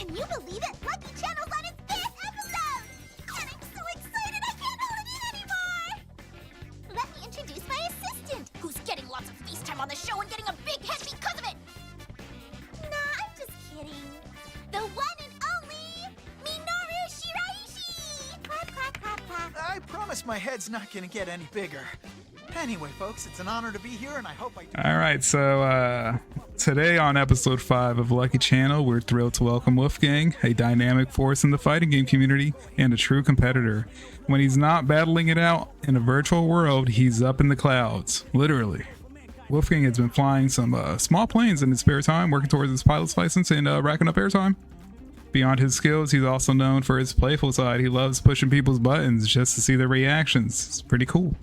Can you believe it? Lucky Channel's on its 5th episode! And I'm so excited I can't hold it in anymore! Let me introduce my assistant, who's getting lots of face time on the show and getting a big head because of it! Nah, I'm just kidding. The one and only Minoru Shiraishi! Clap, clap, clap, clap. I promise my head's not gonna get any bigger. Anyway, folks, it's an honor to be here, and I hope I do. All right, so today on episode 5 of Lucky Channel, we're thrilled to welcome Wolfgang, a dynamic force in the fighting game community and a true competitor. When he's not battling it out in a virtual world, he's up in the clouds, literally. Wolfgang has been flying some small planes in his spare time, working towards his pilot's license and racking up airtime. Beyond his skills, he's also known for his playful side. He loves pushing people's buttons just to see their reactions. It's pretty cool.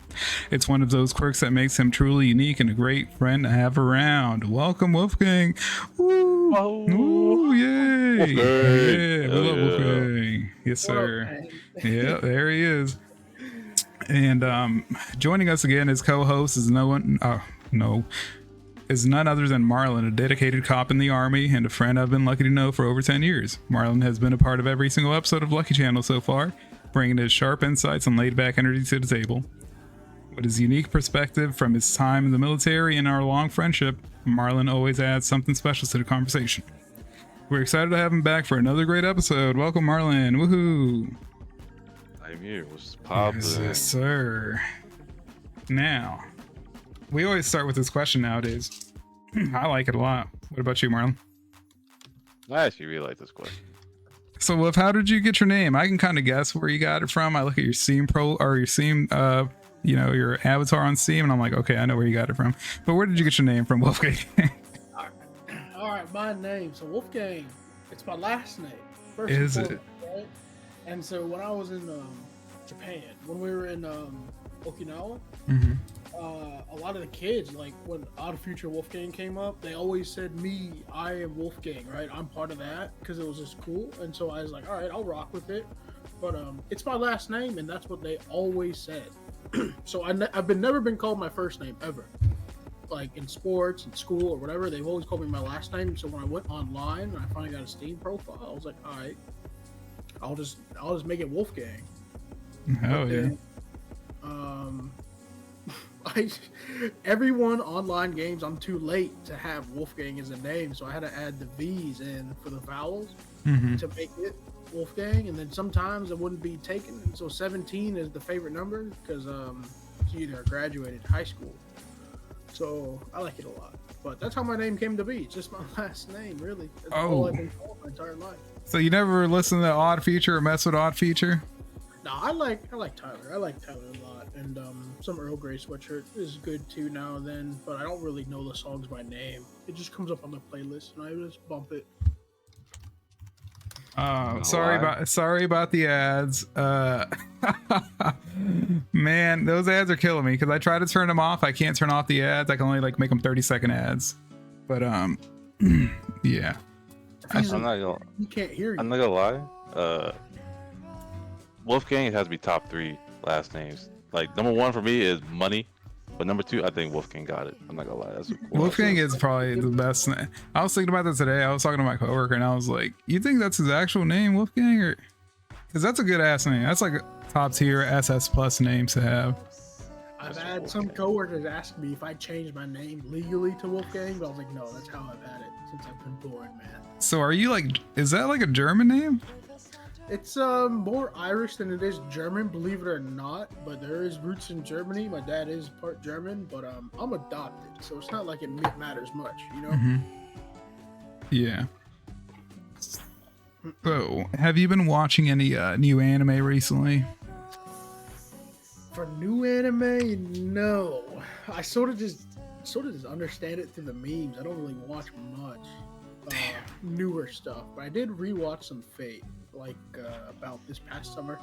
It's one of those quirks that makes him truly unique and a great friend to have around. Welcome, Wolfgang. Woo! Oh. Ooh, yay! Wolfgang. Yeah, we love Yeah. Wolfgang. Yes, sir. Yeah, there he is. And joining us again as co-host is none other than Marlon, a dedicated cop in the Army and a friend I've been lucky to know for over 10 years. Marlon has been a part of every single episode of Lucky Channel so far, bringing his sharp insights and laid-back energy to the table. With his unique perspective from his time in the military and our long friendship, Marlon always adds something special to the conversation. We're excited to have him back for another great episode. Welcome, Marlon. Woohoo! I'm here. What's poppin'? Yes, sir. Now, we always start with this question nowadays. I like it a lot. What about you, Marlon? I actually really like this question. So, Wolf, how did you get your name? I can kind of guess where you got it from. I look at your Steam your avatar on Steam, and I'm like, okay, I know where you got it from. But where did you get your name from, Wolfgang? All right, my name. So Wolfgang, it's my last name. First Is and it? foremost, right? And so when I was in Japan, when we were in Okinawa, Mm-hmm. a lot of the kids, like when Odd Future Wolfgang came up, they always said I am Wolfgang, right? I'm part of that because it was just cool. And so I was like, all right, I'll rock with it. But it's my last name, and that's what they always said. So I've never been called my first name ever. Like in sports and school or whatever, they've always called me my last name. So when I went online and I finally got a Steam profile, I was like, all right, I'll just make it Wolfgang. Oh, yeah. Everyone online games, I'm too late to have Wolfgang as a name, so I had to add the V's in for the vowels Mm-hmm. to make it Wolfgang, and then sometimes it wouldn't be taken, and so 17 is the favorite number because it's either graduated high school, so I like it a lot. But that's how my name came to be. It's just my last name, really. That's all I've been called my entire life. So you never listened to Odd Future or mess with Odd Future? No, I like Tyler. I like Tyler a lot, and some Earl Grey sweatshirt is good too now and then. But I don't really know the songs by name. It just comes up on the playlist, and I just bump it. Sorry about the ads. Man, those ads are killing me because I try to turn them off. I can't turn off the ads. I can only make them 30-second ads. But yeah. I'm not gonna. You can't hear you. I'm not gonna lie. Wolfgang has to be top 3 last names. Like number 1 for me is Money, but number 2 I think Wolfgang got it. I'm not gonna lie. That's cool. Wolfgang is probably the best name. I was thinking about that today. I was talking to my coworker and I was like, you think that's his actual name, Wolfgang? Or because that's a good ass name. That's like a top tier SS plus names to have. I've had some coworkers ask me if I changed my name legally to Wolfgang, but I was like, no, that's how I've had it since I've been born, man. So are you like, is that like a German name? It's more Irish than it is German, believe it or not. But there is roots in Germany. My dad is part German, but I'm adopted, so it's not like it matters much, you know. Mm-hmm. Yeah. So, have you been watching any new anime recently? For new anime, no. I sort of just understand it through the memes. I don't really watch much newer stuff, but I did rewatch some Fate. Like about this past summer,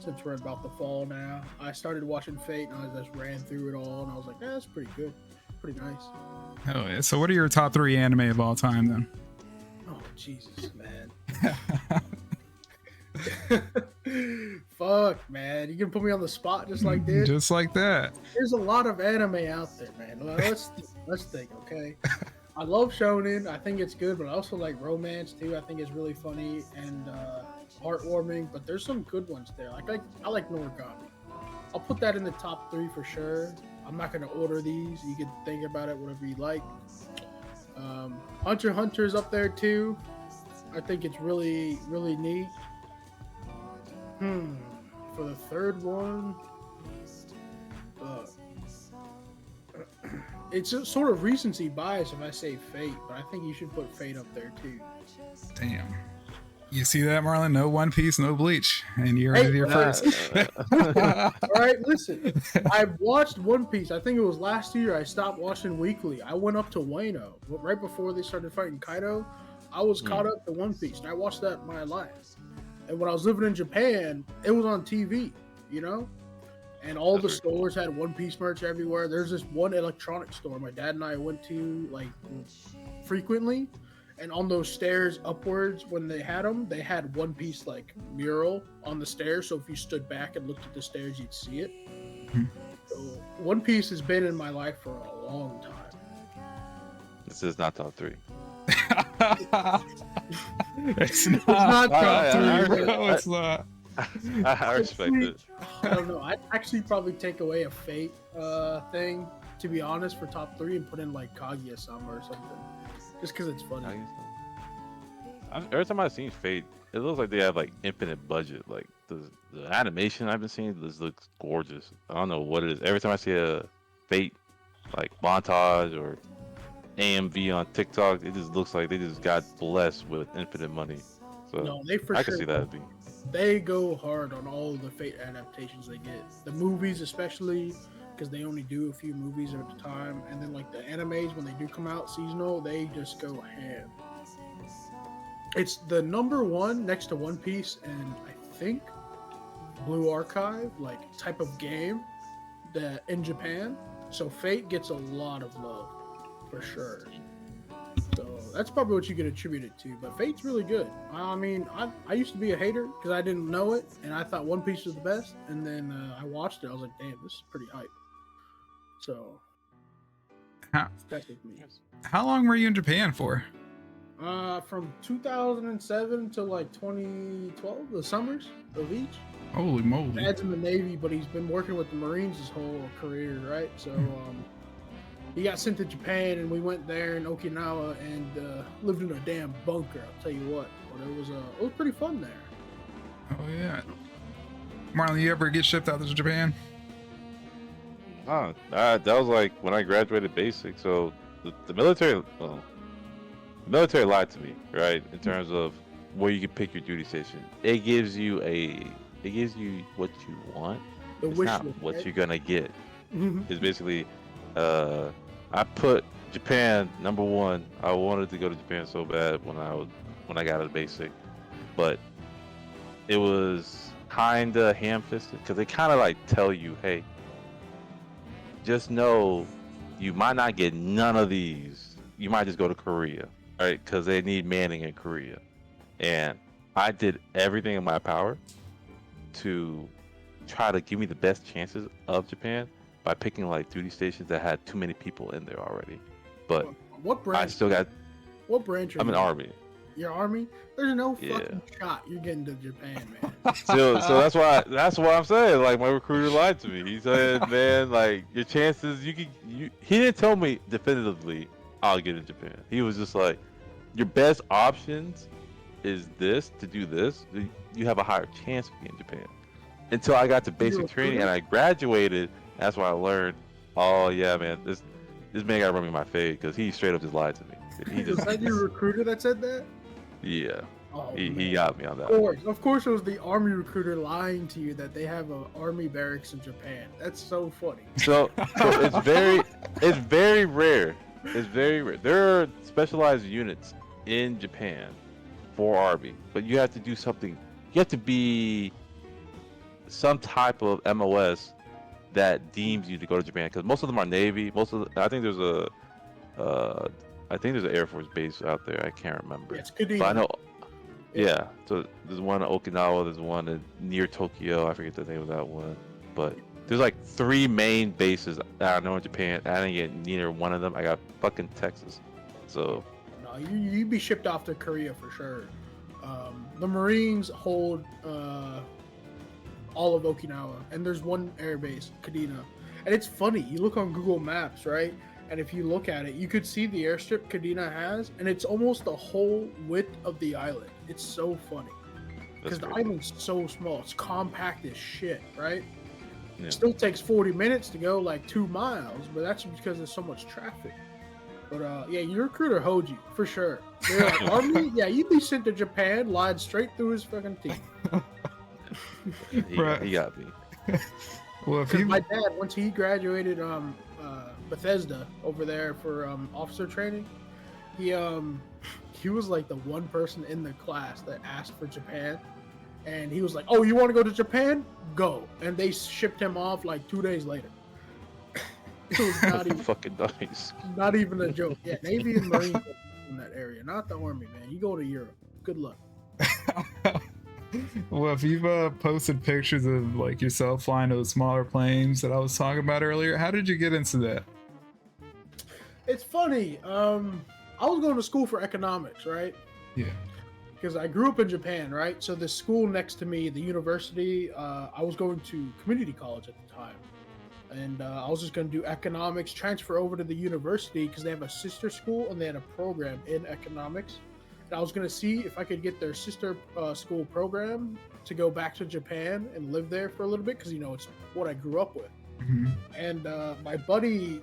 since we're about the fall now. I started watching Fate and I just ran through it all and I was like, that's pretty good, pretty nice. Oh yeah. So what are your top 3 anime of all time then? Oh Jesus, man. Fuck, man, you can put me on the spot just like this. Just like that. There's a lot of anime out there, man. Let's think, okay? I love shonen. I think it's good, but I also like romance too. I think it's really funny and heartwarming. But there's some good ones there. I like Noragami. I'll put that in the top 3 for sure. I'm not gonna order these. You can think about it, whatever you like. Hunter x Hunter's up there too. I think it's really, really neat. For the third one, it's a sort of recency bias if I say Fate, but I think you should put Fate up there too. Damn. You see that, Marlon? No One Piece, no Bleach, and you heard it here first. All right, listen. I've watched One Piece. I think it was last year. I stopped watching weekly. I went up to Wano right before they started fighting Kaido. I was caught up to One Piece, and I watched that my life. And when I was living in Japan, it was on TV, you know? And all the stores had One Piece merch everywhere. There's this one electronic store my dad and I went to like frequently. And on those stairs upwards, when they had them, they had One Piece like mural on the stairs. So if you stood back and looked at the stairs, you'd see it. So One Piece has been in my life for a long time. This is not top 3. It's not top 3. No, it's not. I respect it. I don't know. I'd actually probably take away a Fate thing, to be honest, for top 3 and put in like Kaguya-sama or something. Just because it's funny. Every time I've seen Fate, it looks like they have like infinite budget. Like the animation I've been seeing, this looks gorgeous. I don't know what it is. Every time I see a Fate like montage or AMV on TikTok, it just looks like they just got blessed with infinite money. So No, they for I sure. can see that. They go hard on all the Fate adaptations they get. The movies, especially, because they only do a few movies at a time, and then like the animes when they do come out seasonal, they just go ham. It's the number 1 next to One Piece and I think Blue Archive, like type of game that in Japan. So Fate gets a lot of love for sure. So that's probably what you could attribute it to. But Fate's really good. I mean, I used to be a hater because I didn't know it, and I thought One Piece was the best. And then I watched it. I was like, damn, this is pretty hype. So that's with me. How long were you in Japan for? From 2007 to like 2012, the summers of each. Holy moly. Dad's in the Navy, but he's been working with the Marines his whole career, right? So he got sent to Japan, and we went there in Okinawa and lived in a damn bunker. I'll tell you what, but it was pretty fun there. Oh yeah. Marlon, you ever get shipped out to Japan? That was like when I graduated basic. So the military, well, the military lied to me, right? In terms of where you can pick your duty station. It gives you what you want. It's not what you're gonna get. It's basically, I put Japan number 1. I wanted to go to Japan so bad when I got out of basic, but it was kinda ham-fisted because they kind of like tell you, hey, just know you might not get none of these. You might just go to Korea, right? Because they need Manning in Korea. And I did everything in my power to try to give me the best chances of Japan by picking like duty stations that had too many people in there already. But what branch? I still got. What branch? I'm an Army. Your Army? There's no fucking shot you're getting to Japan, man. So that's why I'm saying, like, my recruiter lied to me. He said, man, like, your chances, he didn't tell me definitively I'll get in Japan. He was just like, your best options is this, to do this. You have a higher chance of getting Japan. Until I got to basic training and I graduated, that's why I learned, oh yeah, man, this man got to run me my fade because he straight up just lied to me. He just, Was that your recruiter that said that? Yeah. Oh, he got me on that. Of course, it was the Army recruiter lying to you that they have an Army barracks in Japan. That's so funny. So it's very rare. It's very rare. There are specialized units in Japan for Army, but you have to do something. You have to be some type of MOS that deems you to go to Japan, because most of them are Navy. I think there's an Air Force base out there. I can't remember. Yeah, it's good. But I know. Yeah. So there's one in Okinawa. There's one near Tokyo. I forget the name of that one. But there's like 3 main bases that I know in Japan. I didn't get neither one of them. I got fucking Texas. So No, you'd be shipped off to Korea for sure. The Marines hold all of Okinawa, and there's one air base, Kadena. And it's funny, you look on Google Maps, right? And if you look at it, you could see the airstrip Kadena has, and it's almost the whole width of the island. It's so funny. Because the island's so small. It's compact as shit, right? Yeah. It still takes 40 minutes to go like 2 miles, but that's because there's so much traffic. But yeah, your recruiter hold you for sure. They're like, Army, yeah, you'd be sent to Japan, lied straight through his fucking teeth. he got me. Well, if 'Cause you my dad, once he graduated Bethesda over there for officer training, he was like the one person in the class that asked for Japan, and he was like, "Oh, you want to go to Japan? Go!" And they shipped him off like 2 days later. It was not even Fucking nice. not even a joke. Yeah, Navy and Marine in that area, not the Army, man. You go to Europe. Good luck. well, if you've posted pictures of like yourself flying those smaller planes that I was talking about earlier, how did you get into that? It's funny. I was going to school for economics, right? Yeah. Because I grew up in Japan, right? So the school next to me, the university, I was going to community college at the time. And I was just going to do economics, transfer over to the university because they have a sister school and they had a program in economics. And I was going to see if I could get their sister school program to go back to Japan and live there for a little bit because, you know, it's what I grew up with. Mm-hmm. And my buddy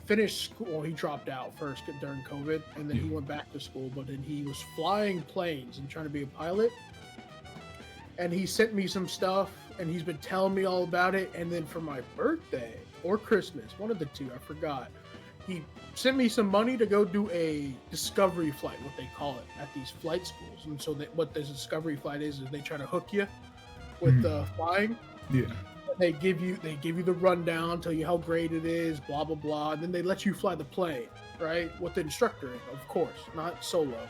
finished school. Well, he dropped out first during COVID, and then he went back to school. But then he was flying planes and trying to be a pilot. And he sent me some stuff, and he's been telling me all about it. And then for my birthday or Christmas, one of the two, I forgot, he sent me some money to go do a discovery flight, what they call it, at these flight schools. And so what this discovery flight is they try to hook you with flying. Yeah. They give you the rundown, tell you how great it is, blah blah blah, and then they let you fly the plane, right? With the instructor, of course, not solo.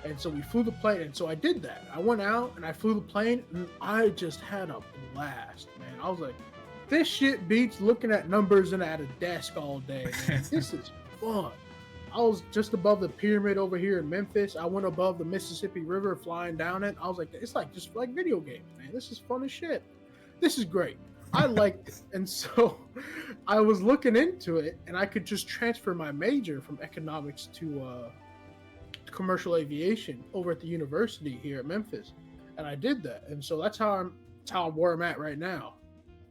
And so we flew the plane, and so I did that. I went out and I flew the plane, and I just had a blast, man. I was like, this shit beats looking at numbers and at a desk all day, man. This is fun. I was just above the pyramid over here in Memphis. I went above the Mississippi River flying down it. I was like, it's like just like video games, man. This is fun as shit. This is great. I liked it. And so I was looking into it, and I could just transfer my major from economics to commercial aviation over at the university here at Memphis. And I did that. And so that's how I'm where I'm at right now.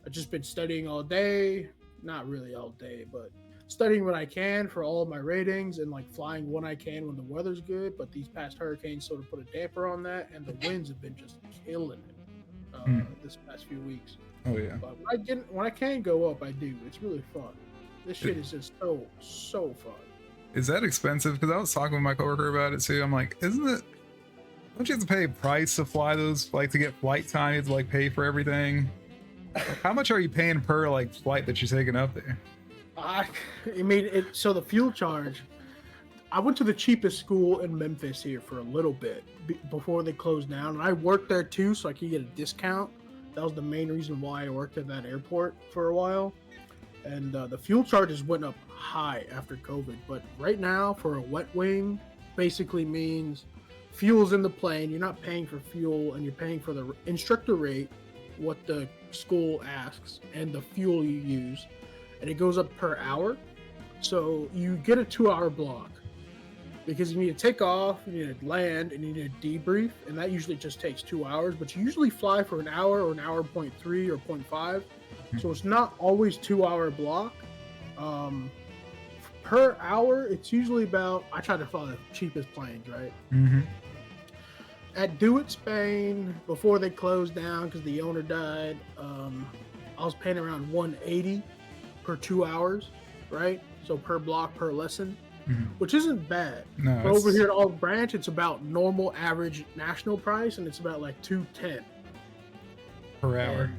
I've just been studying all day, not really all day, but studying what I can for all of my ratings and like flying when I can when the weather's good. But these past hurricanes sort of put a damper on that, and the winds have been just killing it this past few weeks. Oh yeah. But when I can go up, I do. It's really fun. This shit is just so fun. Is that expensive? Because I was talking with my coworker about it too. I'm like, isn't it? Don't you have to pay a price to fly those? Like to get flight time, you have to like pay for everything. Like, how much are you paying per like flight that you're taking up there? I mean, so the fuel charge. I went to the cheapest school in Memphis here for a little bit before they closed down, and I worked there too, so I could get a discount. That was the main reason why I worked at that airport for a while. And the fuel charges went up high after COVID, but right now for a wet wing, basically means fuel's in the plane. You're not paying for fuel, and you're paying for the instructor rate, what the school asks, and the fuel you use, and it goes up per hour. So you get a 2-hour block because you need to take off, you need to land, and you need to debrief, and that usually just takes 2 hours. But you usually fly for an hour or an hour 0.3 or 0.5, so it's not always 2-hour block. Per hour, it's usually about. I try to fly the cheapest planes, right? Mm-hmm. At DeWitt, Spain, before they closed down because the owner died, I was paying around $180 per 2 hours, right? So per block, per lesson, which isn't bad. No, but over here at Olive Branch, it's about normal average national price, and it's about like $210 per hour. And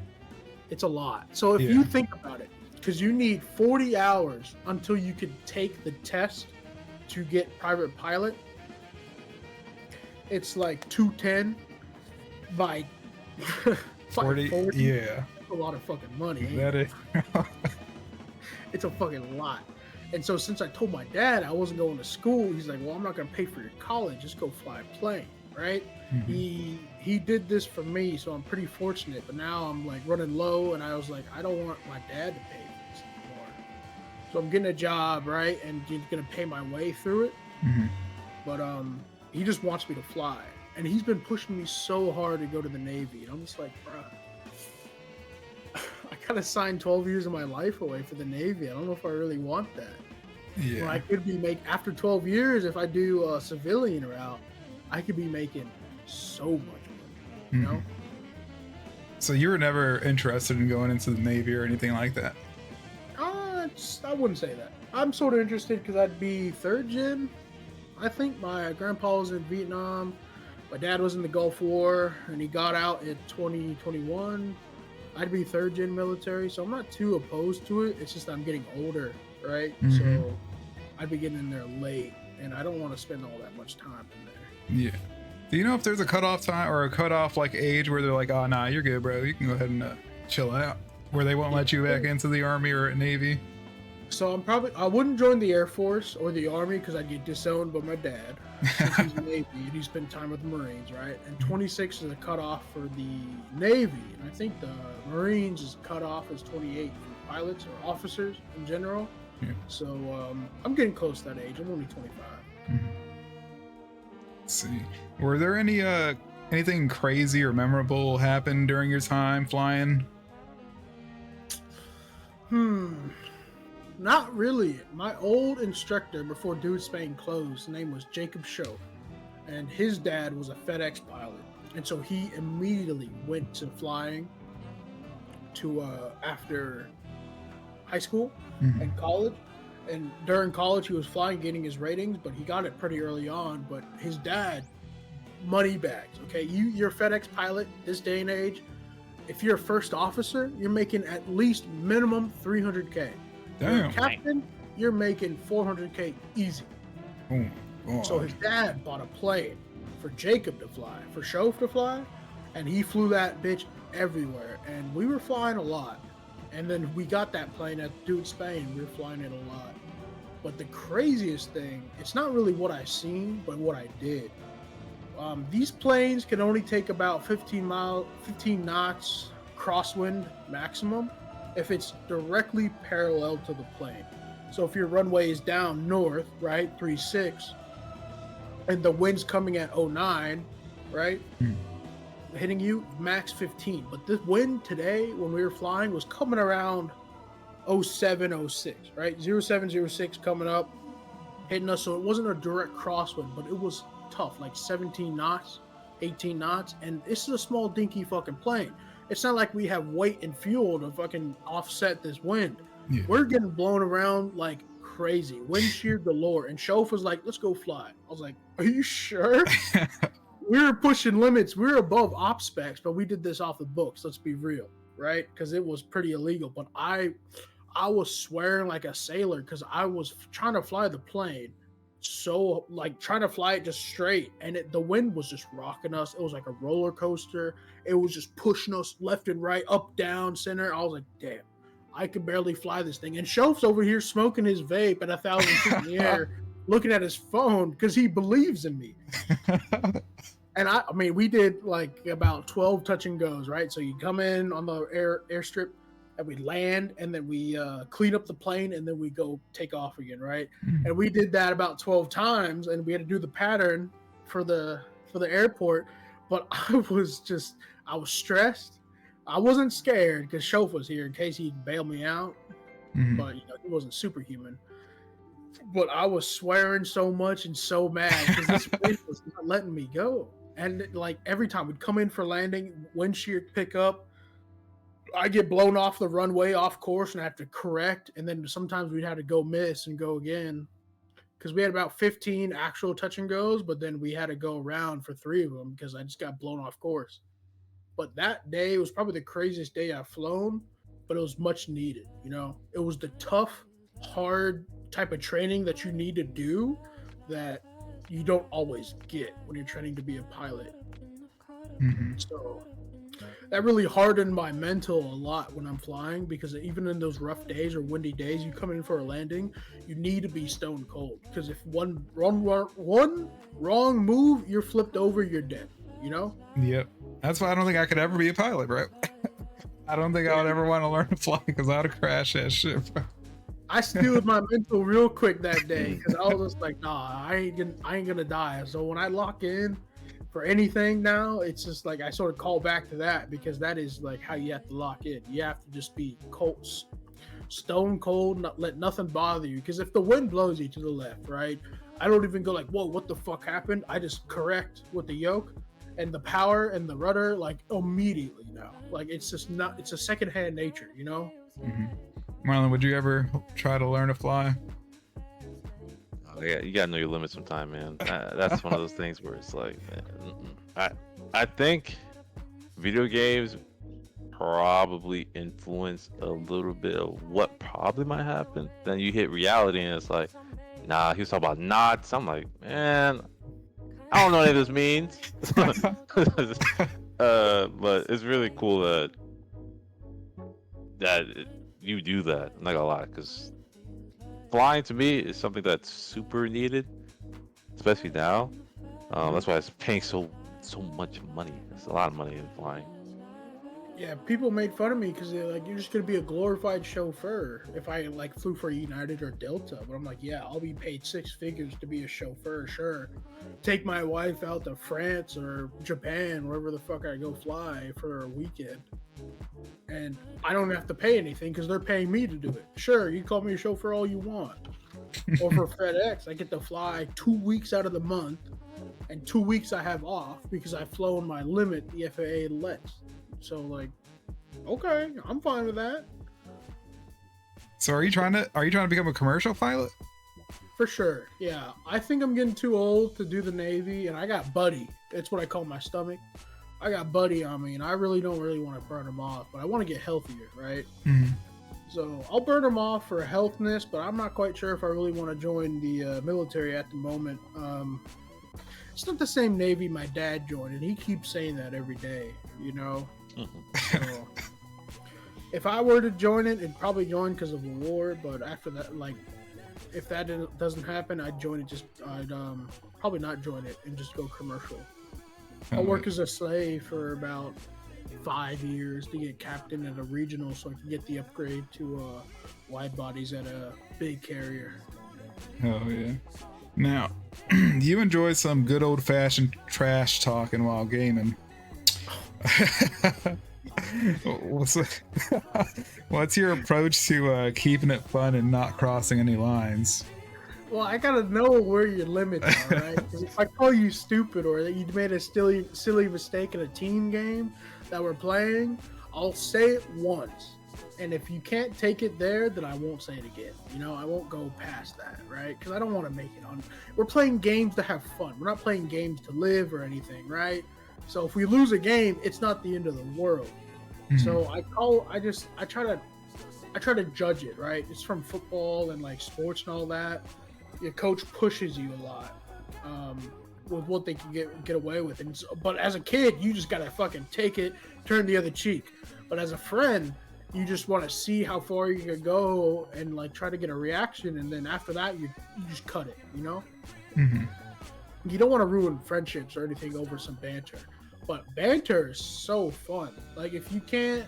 it's a lot. So if you think about it, because you need 40 hours until you could take the test to get private pilot, it's like 210 by 40. Yeah, that's a lot of fucking money. that is. It's a fucking lot. And so since I told my dad I wasn't going to school, he's like, well, I'm not going to pay for your college. Just go fly a plane, right? He did this for me, so I'm pretty fortunate. But now I'm like running low, and I was like, I don't want my dad to pay for this anymore. So I'm getting a job, right? And he's going to pay my way through it. But he just wants me to fly. And he's been pushing me so hard to go to the Navy. And I'm just like, bruh, I kind of signed 12 years of my life away for the Navy. I don't know if I really want that. Yeah. When I could be after 12 years, if I do a civilian route, I could be making so much money, you know? So you were never interested in going into the Navy or anything like that? I wouldn't say that. I'm sort of interested because I'd be third gen. I think my grandpa was in Vietnam. My dad was in the Gulf War, and he got out in 2021. I'd be third gen military, so I'm not too opposed to it. It's just I'm getting older, right? So I'd be getting in there late, and I don't want to spend all that much time in there. Yeah. Do you know if there's a cutoff time or a cutoff like age where they're like, oh, nah, you're good, bro. You can go ahead and chill out, where they won't let you back into the Army or Navy? So I wouldn't join the Air Force or the Army because I'd get disowned by my dad. Since he's Navy and he spent time with the Marines, right? And 26 is a cutoff for the Navy, and I think the Marines is cutoff as 28 for pilots or officers in general. Yeah. So I'm getting close to that age. I'm only 25. Let's see. Were there any anything crazy or memorable happen during your time flying? Not really. My old instructor before Dude Spain closed, his name was Jacob Show, and his dad was a FedEx pilot, and so he immediately went to flying to after high school and college. And during college he was flying, getting his ratings, but he got it pretty early on. But his dad, money bags. Okay, you're a FedEx pilot this day and age. If you're a first officer, you're making at least minimum 300K. You're a captain, you're making 400K easy. So his dad bought a plane for Jacob to fly, for Shof to fly, and he flew that bitch everywhere. And we were flying a lot. And then we got that plane at Dude Spain. We were flying it a lot. But the craziest thing, it's not really what I seen, but what I did. These planes can only take about 15 knots crosswind maximum if it's directly parallel to the plane. So if your runway is down north, right, 36, and the wind's coming at 09, right, hitting you, max 15. But this wind today, when we were flying, was coming around 07, 06, right? 07, 06 coming up, hitting us. So it wasn't a direct crosswind, but it was tough, like 17 knots, 18 knots. And this is a small, dinky fucking plane. It's not like we have weight and fuel to fucking offset this wind. Yeah. We're getting blown around like crazy. Wind shear galore. And Shof was like, let's go fly. I was like, are you sure? We were pushing limits. We were above op specs, but we did this off the books. Let's be real, right? Because it was pretty illegal. But I was swearing like a sailor because I was trying to fly the plane. So like trying to fly it just straight, and the wind was just rocking us. It was like a roller coaster. It was just pushing us left and right, up, down, center. I was like, damn, I could barely fly this thing. And Shof's over here smoking his vape at 1,000 feet in the air, looking at his phone because he believes in me. And I mean, we did like about 12 touch and goes, right? So you come in on the airstrip, and we land, and then we clean up the plane, and then we go take off again, right? And we did that about 12 times, and we had to do the pattern for the airport. But I was stressed. I wasn't scared because Shof was here in case he'd bail me out, but he wasn't superhuman. But I was swearing so much and so mad because this wind was not letting me go. And like every time we'd come in for landing, wind shear pick up, I get blown off the runway, off course, and I have to correct. And then sometimes we'd have to go miss and go again because we had about 15 actual touch and goes, but then we had to go around for 3 of them because I just got blown off course. But that day was probably the craziest day I've flown, but it was much needed. You know, it was the tough, hard type of training that you need to do that you don't always get when you're training to be a pilot. So That really hardened my mental a lot when I'm flying, because even in those rough days or windy days, you come in for a landing, you need to be stone cold, because if one wrong move, you're flipped over, you're dead. You know? Yep. That's why I don't think I could ever be a pilot, bro. I don't think I would ever want to learn to fly because I would crash that shit, bro. I steeled my mental real quick that day because I was just like, nah, I ain't gonna die. So when I lock in for anything now, it's just like I sort of call back to that, because that is like how you have to lock in. You have to just be cold, stone cold, not let nothing bother you. Because if the wind blows you to the left, right, I don't even go like, whoa, what the fuck happened? I just correct with the yoke and the power and the rudder like immediately now. Like it's just not, it's a secondhand nature, you know? Mm-hmm. Marlon, would you ever try to learn to fly? Oh, yeah, you gotta know your limits sometime, man. That's one of those things where it's like, man, I think video games probably influence a little bit of what probably might happen. Then you hit reality and it's like, nah, he was talking about knots. I'm like, man, I don't know what this means. But it's really cool that you do that. I'm not gonna lie, because flying to me is something that's super needed, especially now. That's why it's paying so much money. It's a lot of money in flying. Yeah, people made fun of me because they're like, you're just gonna be a glorified chauffeur if I like flew for United or Delta. But I'm like, yeah, I'll be paid 6 figures to be a chauffeur, sure. Take my wife out to France or Japan, wherever the fuck I go fly for a weekend. And I don't have to pay anything because they're paying me to do it. Sure, you call me a chauffeur all you want. Or for FedEx, I get to fly 2 weeks out of the month, and 2 weeks I have off because I've flown my limit the FAA lets. So like, okay, I'm fine with that. So are you trying to become a commercial pilot? For sure, yeah. I think I'm getting too old to do the Navy, and I got Buddy. That's what I call my stomach. I got Buddy on me, and I really don't want to burn him off, but I want to get healthier, right? Mm-hmm. So I'll burn him off for healthness, but I'm not quite sure if I really want to join the military at the moment. It's not the same Navy my dad joined, and he keeps saying that every day, you know? So, if I were to join it, it'd probably join because of the war, but after that, like, if that doesn't happen, I'd join it. I'd probably not join it and just go commercial. I'll work as a slave for about 5 years to get captain at a regional, so I can get the upgrade to wide bodies at a big carrier. Oh yeah. Now, you enjoy some good old-fashioned trash talking while gaming. What's your approach to keeping it fun and not crossing any lines? Well, I gotta know where your limits are, right? Because if I call you stupid or that you made a silly mistake in a team game that we're playing, I'll say it once. And if you can't take it there, then I won't say it again. You know, I won't go past that, right? Because I don't want to make it on. We're playing games to have fun. We're not playing games to live or anything, right? So if we lose a game, it's not the end of the world. Mm-hmm. So I try to judge it, right? It's from football and like sports and all that. Your coach pushes you a lot with what they can get away with. And so, but as a kid, you just gotta fucking take it, turn the other cheek. But as a friend, you just want to see how far you can go and like try to get a reaction, and then after that, you just cut it. You know. Mm-hmm. You don't want to ruin friendships or anything over some banter. But banter is so fun. Like, if you can't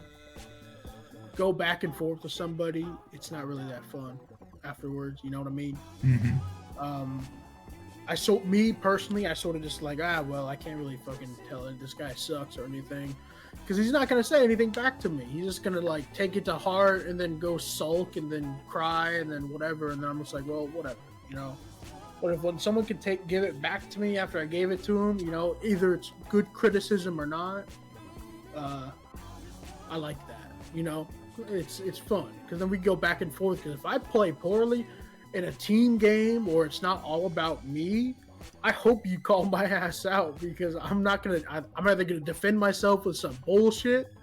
go back and forth with somebody, it's not really that fun afterwards. You know what I mean? Mm-hmm. Me personally, I sort of just like, well, I can't really fucking tell it. This guy sucks or anything. Because he's not going to say anything back to me. He's just going to, like, take it to heart and then go sulk and then cry and then whatever. And then I'm just like, well, whatever, you know? But if when someone can give it back to me after I gave it to him, you know, either it's good criticism or not, I like that. You know, it's fun because then we go back and forth. Because if I play poorly in a team game or it's not all about me, I hope you call my ass out because I'm either gonna defend myself with some bullshit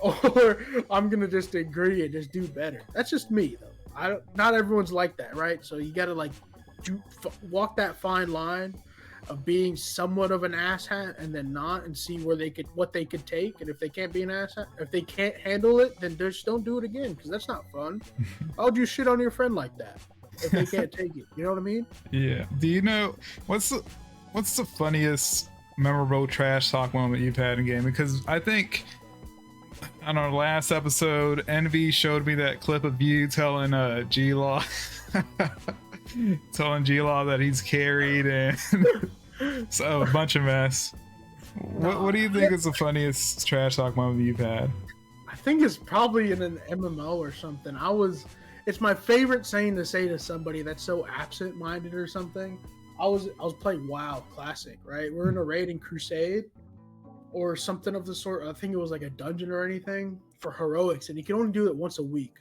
or I'm gonna just agree and just do better. That's just me though. Not everyone's like that, right? So you gotta like walk that fine line of being somewhat of an asshat and then not, and see what they could take. And if they can't be an asshat, if they can't handle it, then just don't do it again, because that's not fun. Why would you shit on your friend like that if they can't take it? You know what I mean? Yeah. Do you know what's the funniest memorable trash talk moment you've had in game? Because I think on our last episode, Envy showed me that clip of you telling G-Law telling G-Law that he's carried and so a bunch of mess. What do you think is the funniest trash talk moment you've had? I think it's probably in an MMO or something. It's my favorite saying to say to somebody that's so absent-minded or something. I was playing WoW Classic, right? We're in a raid in Crusade or something of the sort. I think it was like a dungeon or anything for heroics, and you can only do it once a week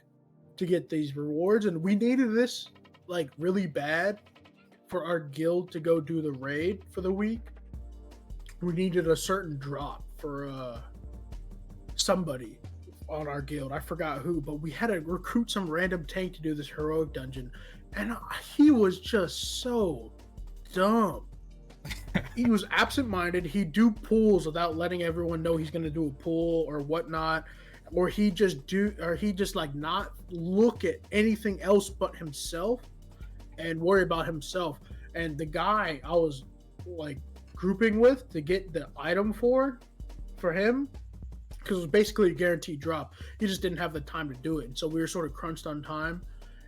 to get these rewards. And we needed this like really bad for our guild to go do the raid for the week. We needed a certain drop for somebody on our guild. I forgot who, but we had to recruit some random tank to do this heroic dungeon, and he was just so dumb. He was absent-minded. He'd do pools without letting everyone know he's going to do a pool or whatnot, or he just like not look at anything else but himself and worry about himself. And the guy I was like grouping with to get the item for him, because it was basically a guaranteed drop, he just didn't have the time to do it, and so we were sort of crunched on time,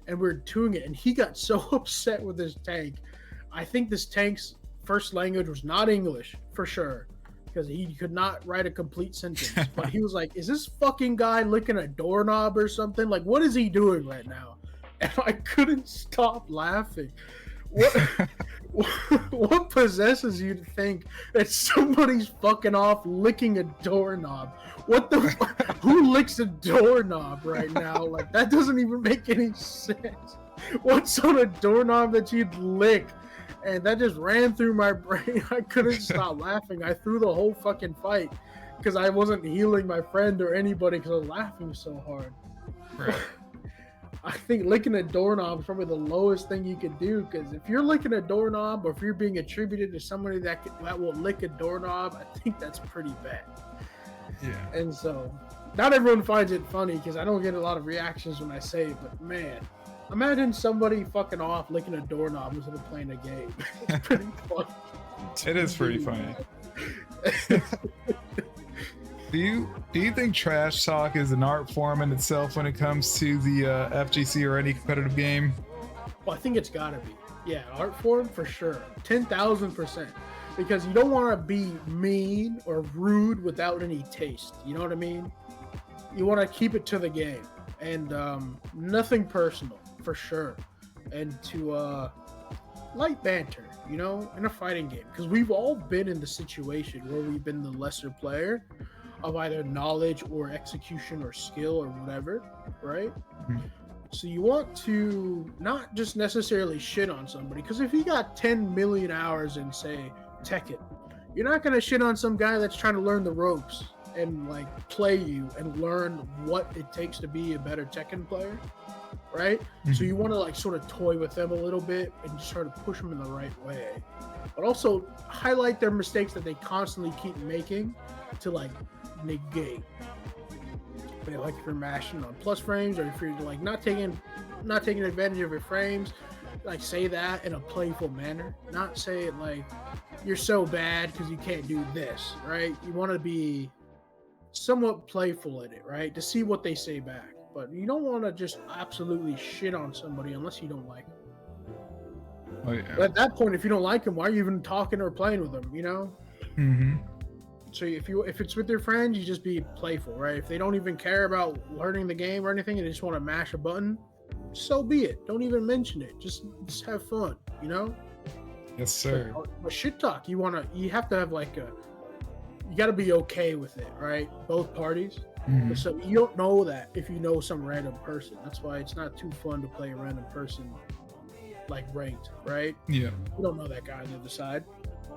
and we were doing it, and he got so upset with his tank. I think this tank's first language was not English for sure, because he could not write a complete sentence. But he was like, "Is this fucking guy licking a doorknob or something? Like, what is he doing right now?" And I couldn't stop laughing. What possesses you to think that somebody's fucking off licking a doorknob? What the who licks a doorknob right now? Like, that doesn't even make any sense. What's on a doorknob that you'd lick? And that just ran through my brain. I couldn't stop laughing. I threw the whole fucking fight because I wasn't healing my friend or anybody because I was laughing so hard. Right. I think licking a doorknob is probably the lowest thing you could do, because if you're licking a doorknob, or if you're being attributed to somebody that will lick a doorknob, I think that's pretty bad. Yeah. And so, not everyone finds it funny, because I don't get a lot of reactions when I say it, but man, imagine somebody fucking off licking a doorknob instead of playing a game. It's pretty funny. It is pretty funny. Do you think trash talk is an art form in itself when it comes to the FGC or any competitive game? Well, I think it's gotta be. Yeah, art form for sure. 10,000%. Because you don't want to be mean or rude without any taste. You know what I mean? You want to keep it to the game. And nothing personal, for sure. And to light banter, you know, in a fighting game. Because we've all been in the situation where we've been the lesser player of either knowledge or execution or skill or whatever, right? Mm-hmm. So you want to not just necessarily shit on somebody, because if you got 10 million hours in, say, Tekken, you're not going to shit on some guy that's trying to learn the ropes and like play you and learn what it takes to be a better Tekken player, right? Mm-hmm. So you want to like sort of toy with them a little bit and just try to push them in the right way, but also highlight their mistakes that they constantly keep making to like negate. But like if you're mashing on plus frames, or if you're like not taking advantage of your frames, like say that in a playful manner. Not say it like you're so bad because you can't do this, right? You want to be somewhat playful in it, right? To see what they say back. But you don't want to just absolutely shit on somebody unless you don't like them. Oh, yeah. But at that point, if you don't like them, why are you even talking or playing with them, you know? Mm-hmm. So if it's with your friends, you just be playful, right? If they don't even care about learning the game or anything and they just want to mash a button, so be it. Don't even mention it. Just have fun, you know? Yes, sir. But shit talk, you have to have like you got to be okay with it, right? Both parties. Mm-hmm. So you don't know that if you know some random person. That's why it's not too fun to play a random person like ranked, right? Yeah. You don't know that guy on the other side.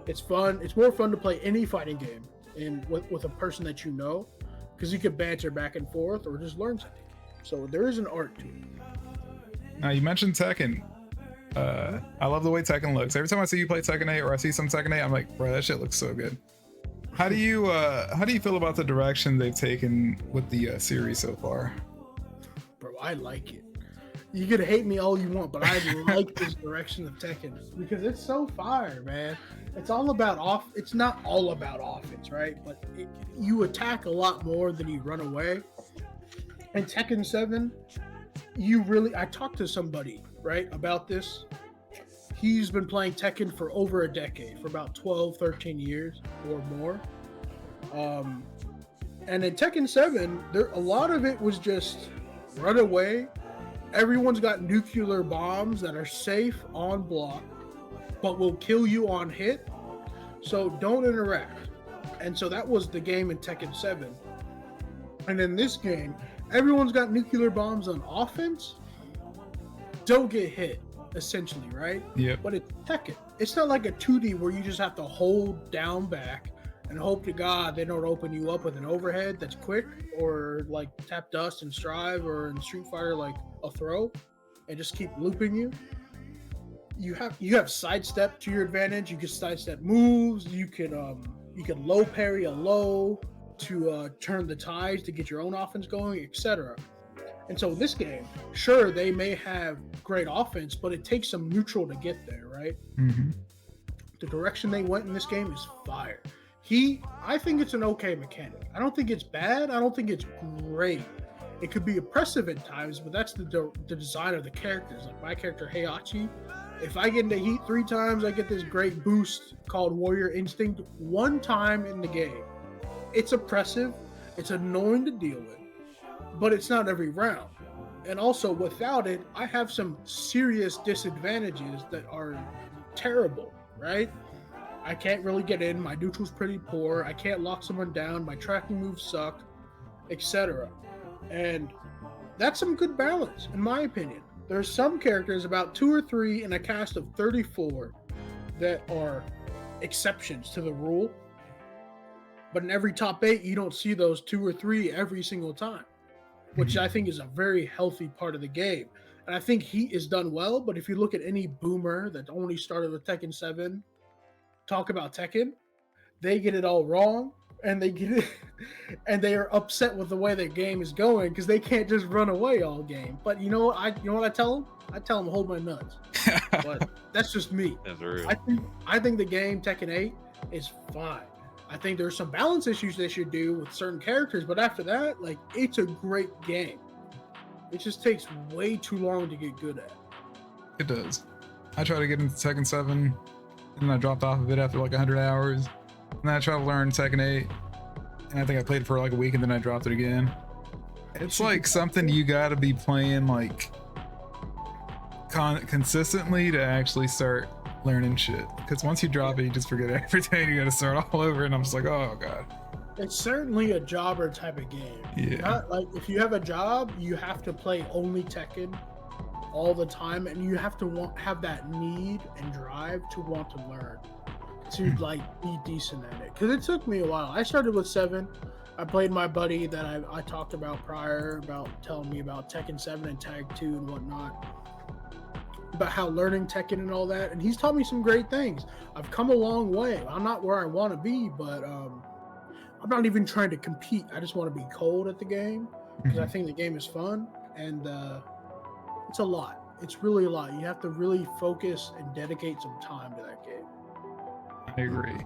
It's fun. It's more fun to play any fighting game and with a person that you know, because you could banter back and forth or just learn something. So there is an art to it. Now you mentioned Tekken. I love the way Tekken looks. Every time I see you play Tekken 8 or I see some Tekken 8, I'm like, bro, that shit looks so good. How do you feel about the direction they've taken with the series so far? Bro, I like it. You can hate me all you want, but I like this direction of Tekken because it's so fire, man. It's all about It's not all about offense, right? But you attack a lot more than you run away. And Tekken 7, I talked to somebody, right, about this. He's been playing Tekken for over a decade, for about 12, 13 years or more. And in Tekken 7, a lot of it was just run away. Everyone's got nuclear bombs that are safe on block, but will kill you on hit. So don't interact. And so that was the game in Tekken 7. And in this game, everyone's got nuclear bombs on offense. Don't get hit, essentially, right? Yeah. But it's Tekken. It's not like a 2D where you just have to hold down back and hope to God they don't open you up with an overhead that's quick, or like tap dust and strive, or in Street Fighter like a throw, and just keep looping you. You have sidestep to your advantage. You can sidestep moves. You can low parry a low to turn the tides to get your own offense going, etc. And so this game, sure, they may have great offense, but it takes some neutral to get there, right? Mm-hmm. The direction they went in this game is fire. I think it's an okay mechanic. I don't think it's bad. I don't think it's great. It could be oppressive at times, but that's the design of the characters. Like my character Heihachi, if I get into heat 3 times, I get this great boost called Warrior Instinct 1 time in the game. It's oppressive. It's annoying to deal with, but it's not every round. And also, without it, I have some serious disadvantages that are terrible, right? I can't really get in. My neutral's pretty poor. I can't lock someone down. My tracking moves suck, etc. And that's some good balance, in my opinion. There's some characters, about 2 or 3 in a cast of 34, that are exceptions to the rule. But in every top 8, you don't see those 2 or 3 every single time, which I think is a very healthy part of the game. And I think Heat is done well, but if you look at any boomer that only started with Tekken 7, talk about Tekken, they get it all wrong, and and they are upset with the way their game is going because they can't just run away all game. But you know what I tell them? I tell them hold my nuts. But that's just me. That's real. I think the game Tekken 8 is fine. I think there's some balance issues they should do with certain characters, but after that, like, it's a great game. It just takes way too long to get good at. It does. I tried to get into Tekken 7, and then I dropped off of it after like 100 hours. And then I tried to learn Tekken 8, and I think I played it for like a week, and then I dropped it again. It's like something you gotta be playing like consistently to actually start learning shit. Because once you drop it, you just forget everything. You gotta start all over, and I'm just like, oh god. It's certainly a jobber type of game. Yeah. Not like if you have a job, you have to play only Tekken all the time, and you have to have that need and drive to want to learn, to like be decent at it. Because it took me a while. I started with 7. I played my buddy that I talked about prior, about telling me about Tekken 7 and Tag 2 and whatnot, about how learning Tekken and all that, and he's taught me some great things. I've come a long way. I'm not where I want to be, but I'm not even trying to compete. I just want to be cold at the game because I think the game is fun, and it's a lot. It's really a lot. You have to really focus and dedicate some time to that game. I agree.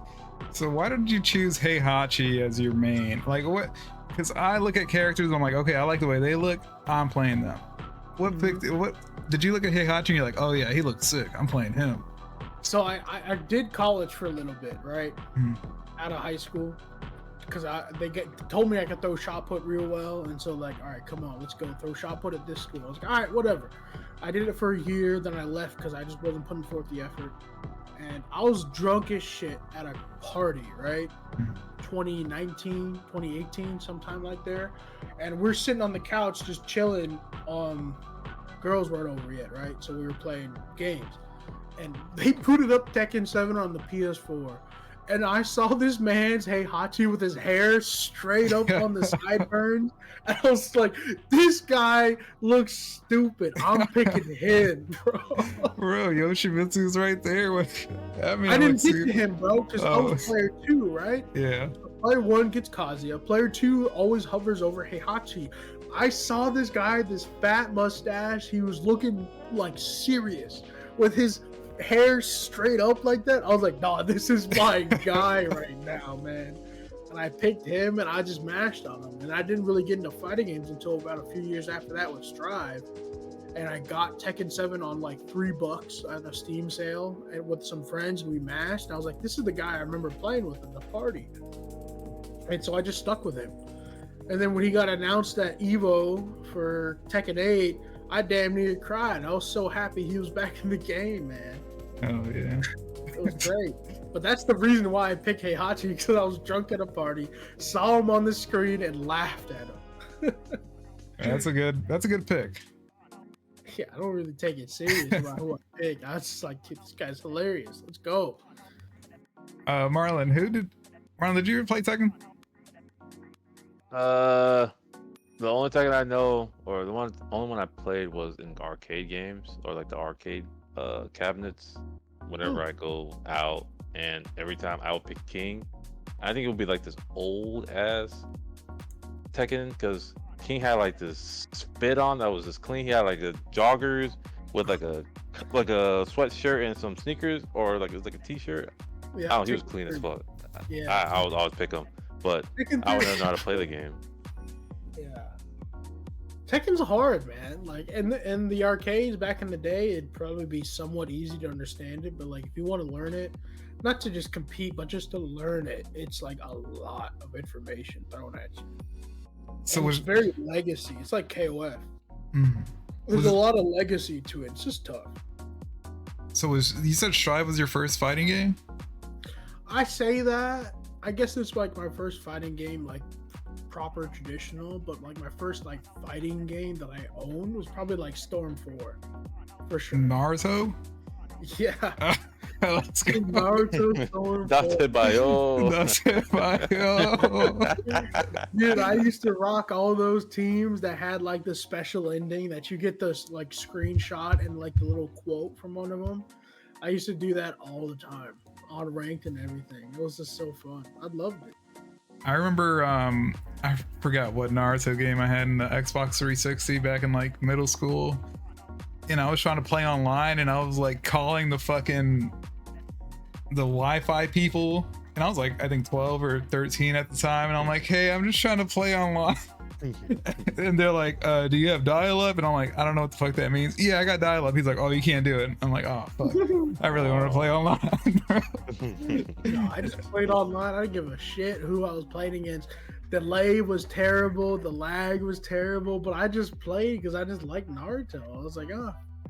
So why did you choose Heihachi as your main? Like what? Because I look at characters, I'm like, okay, I like the way they look. I'm playing them. What did you look at Heihachi and you're like, oh yeah, he looks sick. I'm playing him. So I did college for a little bit, right? Out of high school, because they told me I could throw shot put real well, and so like, all right, come on, let's go throw shot put at this school. I was like, all right, whatever. I did it for a year, then I left because I just wasn't putting forth the effort. And I was drunk as shit at a party, right? 2019, 2018, sometime like there. And we're sitting on the couch just chilling. Girls weren't over yet, right? So we were playing games. And they booted up Tekken 7 on the PS4. and I saw this man's Heihachi with his hair straight up on the sideburns. And I was like, this guy looks stupid. I'm picking him, bro. Bro, Yoshimitsu's right there. I mean, I didn't looks get good. to him, bro, because I Oh. was player 2, right? Yeah. Player 1 gets Kazuya. Player 2 always hovers over Heihachi. I saw this guy, this fat mustache. He was looking like serious with his hair straight up like that. I was like, nah, this is my guy right now, man. And I picked him and I just mashed on him. And I didn't really get into fighting games until about a few years after that with Strive. And I got Tekken 7 on like $3 at a Steam sale and with some friends, and we mashed. And I was like, this is the guy I remember playing with in the party. And so I just stuck with him. And then when he got announced at Evo for Tekken 8, I damn near cried. I was so happy he was back in the game, man. Oh yeah. It was great. But that's the reason why I picked Heihachi, because I was drunk at a party, saw him on the screen, and laughed at him. That's a good pick. Yeah, I don't really take it serious about who I pick. I was just like, this guy's hilarious. Let's go. Marlon, did you ever play Tekken? The only Tekken I know, or only one I played was in arcade games, or like the arcade cabinets. Whenever I go out, and every time I would pick King, I think it would be like this old ass Tekken, because King had like this spit on that was just clean. He had like the joggers with like a sweatshirt and some sneakers, or like it was like a t-shirt. Yeah, Oh, he was clean as fuck. Yeah. I would always pick him, but I would never know how to play the game. Yeah. Tekken's hard, man. Like in the arcades back in the day, it'd probably be somewhat easy to understand it, but like if you want to learn it, not to just compete, but just to learn it, it's like a lot of information thrown at you. So it's very legacy. It's like KOF. Mhm. There's a lot of legacy to it. It's just tough. So you said Strive was your first fighting game? I say that. I guess it's like my first fighting game, like proper traditional, but like my first like fighting game that I owned was probably like Storm 4, for sure. Naruto? Yeah. Let's go. Naruto Storm 4. Date by yo. That's it, bye. Oh. Dude, I used to rock all those teams that had like the special ending that you get this like screenshot and like the little quote from one of them. I used to do that all the time on ranked and everything. It was just so fun. I loved it. I remember, I forgot what Naruto game I had in the Xbox 360 back in like middle school. And I was trying to play online, and I was like calling the Wi-Fi people. And I was like, I think 12 or 13 at the time. And I'm like, hey, I'm just trying to play online. And they're like, do you have dial-up? And I'm like, I don't know what the fuck that means. Yeah, I got dial-up. He's like, oh, you can't do it. I'm like, oh, fuck. I really want to play online. No, I just played online. I didn't give a shit who I was playing against. The delay was terrible. The lag was terrible. But I just played because I just liked Naruto. I was like,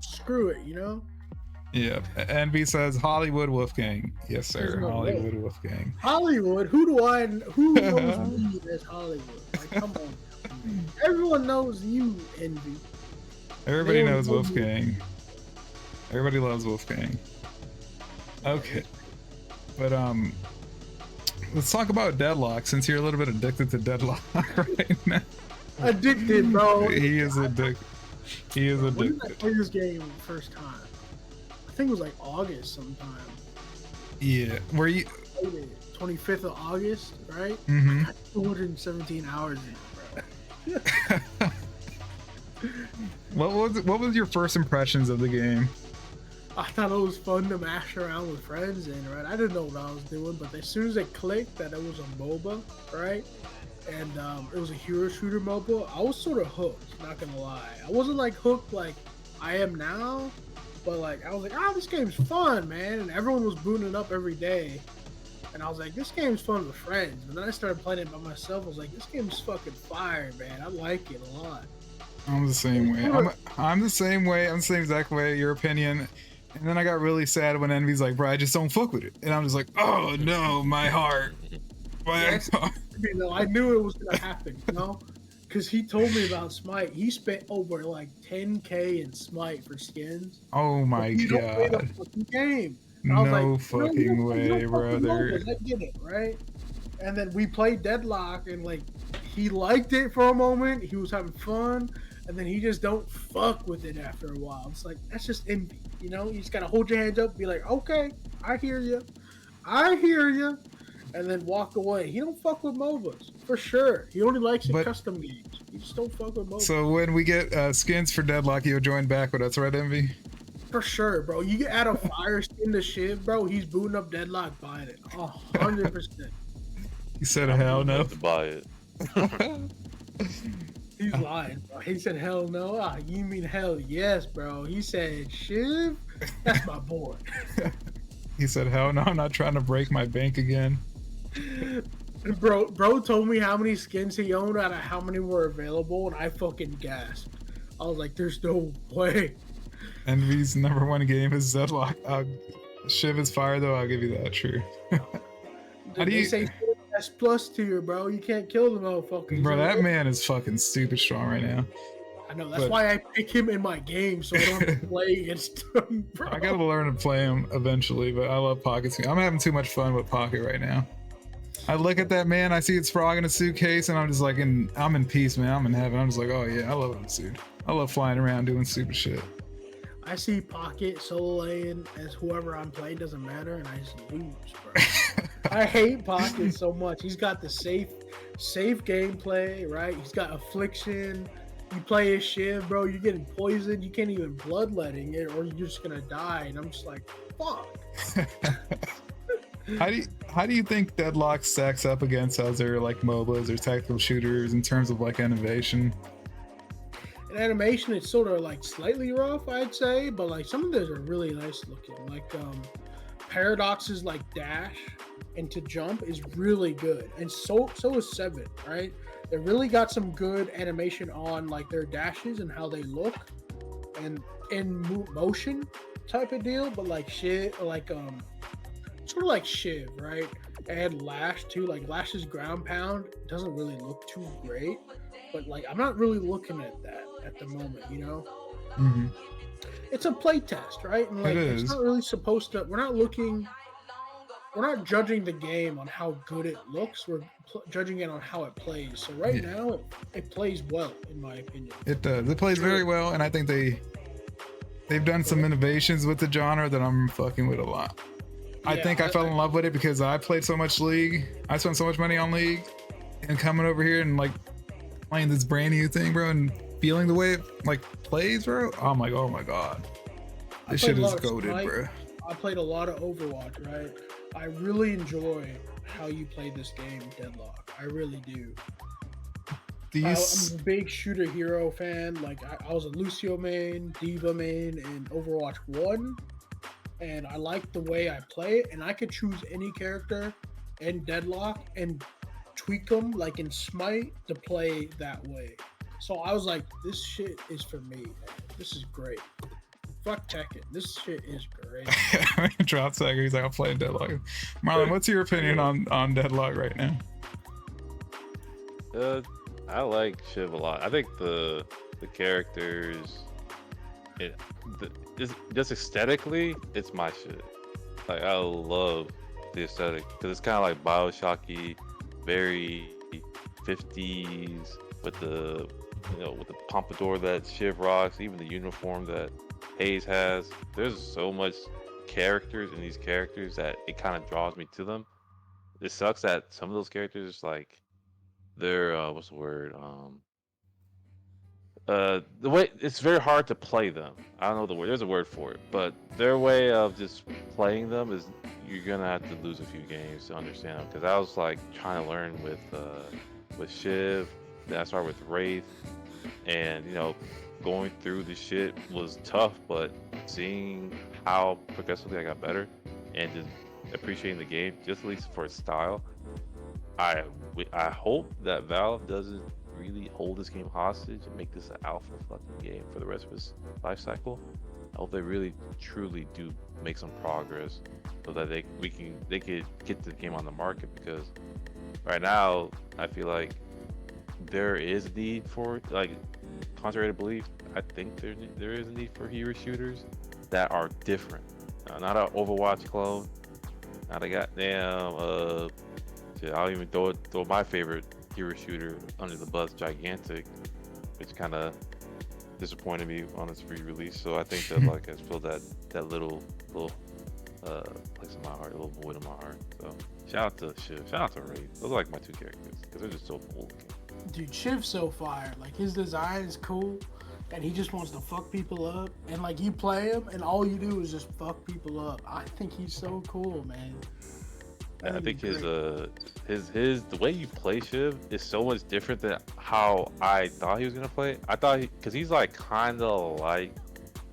screw it, you know? Yeah. Envy says Hollywood Wolfgang. Yes, sir. There's no Hollywood way. Wolfgang. Hollywood? Who knows me as Hollywood? Like, come on. Everyone knows you, Envy. Everybody They knows don't know Wolfgang. Everybody loves Wolfgang. Okay. But let's talk about Deadlock, since you're a little bit addicted to Deadlock right now. Addicted, bro. He is addicted. He is When did I addicted. play this game the first time? I think it was like August sometime. Yeah. Were you? Played it 25th of August, right? Mm-hmm. I got 217 hours in it, bro. What was your first impressions of the game? I thought it was fun to mash around with friends in, right? I didn't know what I was doing, but as soon as it clicked that it was a MOBA, right? And it was a hero shooter MOBA, I was sort of hooked, not gonna lie. I wasn't like hooked like I am now, but like I was like, this game's fun, man. And everyone was booting it up every day. And I was like, this game's fun with friends. And then I started playing it by myself. I was like, this game's fucking fire, man. I like it a lot. I'm the same way. I'm the same way. I'm the same exact way. Your opinion. And then I got really sad when Envy's like, bro, I just don't fuck with it. And I'm just like, oh no, my heart. My heart. You know, I knew it was gonna happen, you know? Because he told me about Smite. He spent over like 10K in Smite for skins. Oh my But you don't play the god. fucking game. I was No like, fucking you way, don't fuck with brother. MOBAs, I get it, right? And then we played Deadlock, and like he liked it for a moment. He was having fun, and then he just don't fuck with it after a while. It's like that's just envy, you know. You just gotta hold your hands up, be like, okay, I hear you, and then walk away. He don't fuck with MOBAs for sure. He only likes it But custom games. He just don't fuck with MOBAs. so when we get skins for Deadlock, you'll join back with us, right, Envy? For sure, bro. You get add a fire skin to Shiv, bro. He's booting up Deadlock, buying it 100%. He said I'm hell old no. enough to buy it. He's lying, bro. He said hell no. Ah, you mean hell yes, bro. He said Shiv. That's my boy. He said hell no, I'm not trying to break my bank again. Bro told me how many skins he owned out of how many were available, and I fucking gasped. I was like, "There's no way." Envy's #1 game is Deadlock. Shiv is fire though, I'll give you that, true. How do They you say S plus tier, bro. You can't kill the motherfucker. Bro, that man is fucking stupid strong right now. I know. That's but- why I pick him in my game, so I don't have to play against him, bro. I gotta learn to play him eventually, but I love Pocket's. I'm having too much fun with Pocket right now. I look at that man, I see it's frog in a suitcase, and I'm just like, I'm in peace, man. I'm in heaven. I'm just like, oh yeah, I love this dude. I love flying around doing stupid shit. I see Pocket soloing as whoever I'm playing, doesn't matter, and I just lose, bro. I hate Pocket so much. He's got the safe gameplay, right? He's got Affliction. You play his Shiv, bro, you're getting poisoned. You can't even bloodletting it, or you're just gonna die. And I'm just like, fuck. How do you think Deadlock stacks up against other like MOBAs or tactical shooters in terms of like innovation? In animation, it's sort of like slightly rough, I'd say, but like some of those are really nice looking. Like Paradox's like dash and to jump is really good, and so is 7, right? They really got some good animation on like their dashes and how they look, and in motion type of deal. But like shit, like sort of like Shiv, right? And Lash too. Like Lash's ground pound doesn't really look too great, but like I'm not really looking at that at the moment, you know. Mm-hmm. It's a play test, right? And like it's not really supposed to. We're not judging the game on how good it looks. We're judging it on how it plays. So right now, it plays well, in my opinion. It does. It plays very well, and I think they've done some innovations with the genre that I'm fucking with a lot. I think I fell in love with it because I played so much League. I spent so much money on League, and coming over here and like playing this brand new thing, bro, and feeling the way it like plays, bro. I'm like, oh my god, this shit is goated, bro. I played a lot of Overwatch, right? I really enjoy how you play this game, Deadlock. I really do. I'm a big shooter hero fan. Like I was a Lucio main, Diva main, in Overwatch 1, and I like the way I play it. And I could choose any character in Deadlock and tweak them, like in Smite, to play that way. So I was like, this shit is for me. This is great. Fuck Tekken. This shit is great. Drop Sagger, he's like, I'm playing Deadlock. Marlon, what's your opinion on Deadlock right now? I like Shiv a lot. I think the characters, just aesthetically, it's my shit. Like I love the aesthetic because it's kind of like Bioshocky, very 50s with the pompadour that Shiv rocks, even the uniform that Hayes has. There's so much characters in these characters that it kind of draws me to them. It sucks that some of those characters, like, they're what's the word? The way it's very hard to play them. I don't know the word. There's a word for it, but their way of just playing them is you're gonna have to lose a few games to understand them. Because I was like trying to learn with Shiv. Then I started with Wraith, and going through the shit was tough, but seeing how progressively I got better and just appreciating the game, just at least for its style, I hope that Valve doesn't really hold this game hostage and make this an alpha fucking game for the rest of its life cycle. I hope they really truly do make some progress so that they could get the game on the market, because right now I feel like there is a need for, like, contrary to belief, I think there is a need for hero shooters that are different. Not an Overwatch clone. Not a goddamn. Shit, I'll even throw my favorite hero shooter under the bus, Gigantic, which kind of disappointed me on its re-release. So I think that like has filled that little place in my heart, a little void in my heart. So shout out to Shiv, shout out to Raid. Those are like my two characters because they're just so cool looking. Dude, Shiv's so fire. Like his design is cool, and he just wants to fuck people up. And like you play him, and all you do is just fuck people up. I think he's so cool, man. I think his the way you play Shiv is so much different than how I thought he was gonna play. I thought because he's like kind of like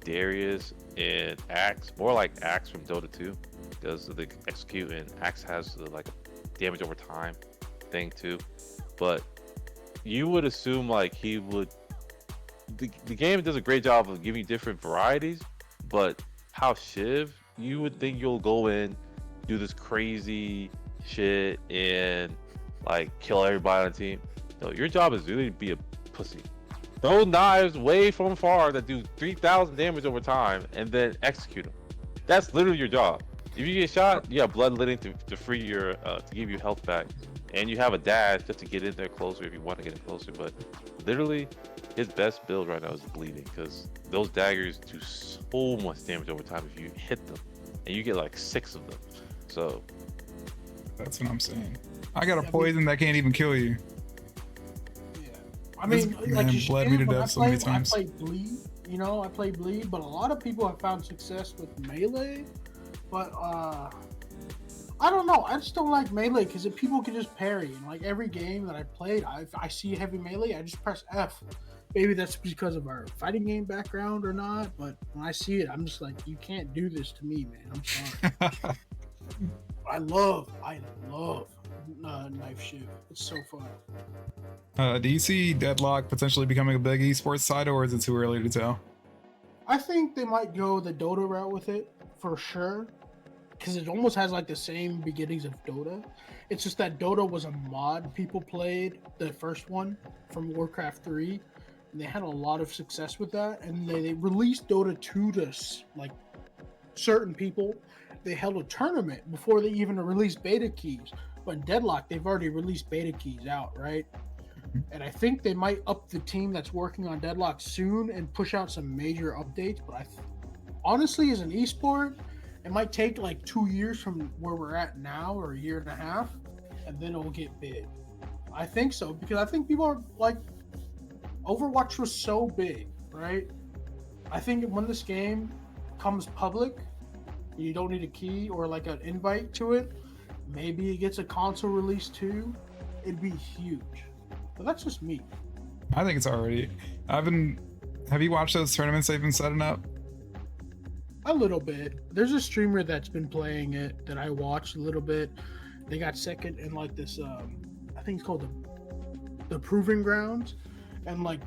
Darius and Axe, more like Axe from Dota 2, because of the execute, and Axe has the like damage over time thing too. But you would assume like he would. The game does a great job of giving you different varieties, but how Shiv, you would think you'll go in, do this crazy shit and like kill everybody on the team. No, your job is really to be a pussy. Throw knives way from far that do 3,000 damage over time and then execute them. That's literally your job. If you get shot, you have bloodletting to free your to give you health back, and you have a dash just to get in there closer if you want to get in closer. But literally, his best build right now is bleeding, because those daggers do so much damage over time if you hit them, and you get like 6 of them. So that's what I'm saying. I got a poison that can't even kill you. Yeah. I mean, This like man you bled me to death so many times. I play Bleed, you know, I play Bleed, but a lot of people have found success with Melee. But I don't know. I just don't like Melee because people can just parry. And like every game that I played, I see heavy Melee, I just press F. Maybe that's because of our fighting game background or not, but when I see it, I'm just like, you can't do this to me, man. I'm sorry. I love Knife Shiv. It's so fun. Do you see Deadlock potentially becoming a big esports title, or is it too early to tell? I think they might go the Dota route with it for sure, because it almost has like the same beginnings of Dota. It's just that Dota was a mod people played, the first one from Warcraft 3, and they had a lot of success with that. And they released Dota 2 to like certain people. They held a tournament before they even released beta keys. But in Deadlock, they've already released beta keys out, right? And I think they might up the team that's working on Deadlock soon and push out some major updates. But honestly, as an esport, it might take like 2 years from where we're at now, or a year and a half, and then it'll get big. I think so, because I think people are like, Overwatch was so big, right? I think when this game comes public, you don't need a key or like an invite to it. Maybe it gets a console release too. It'd be huge. But that's just me. I think it's already. Have you watched those tournaments they've been setting up? A little bit. There's a streamer that's been playing it that I watched a little bit. They got second in like this, I think it's called the Proving Grounds. And like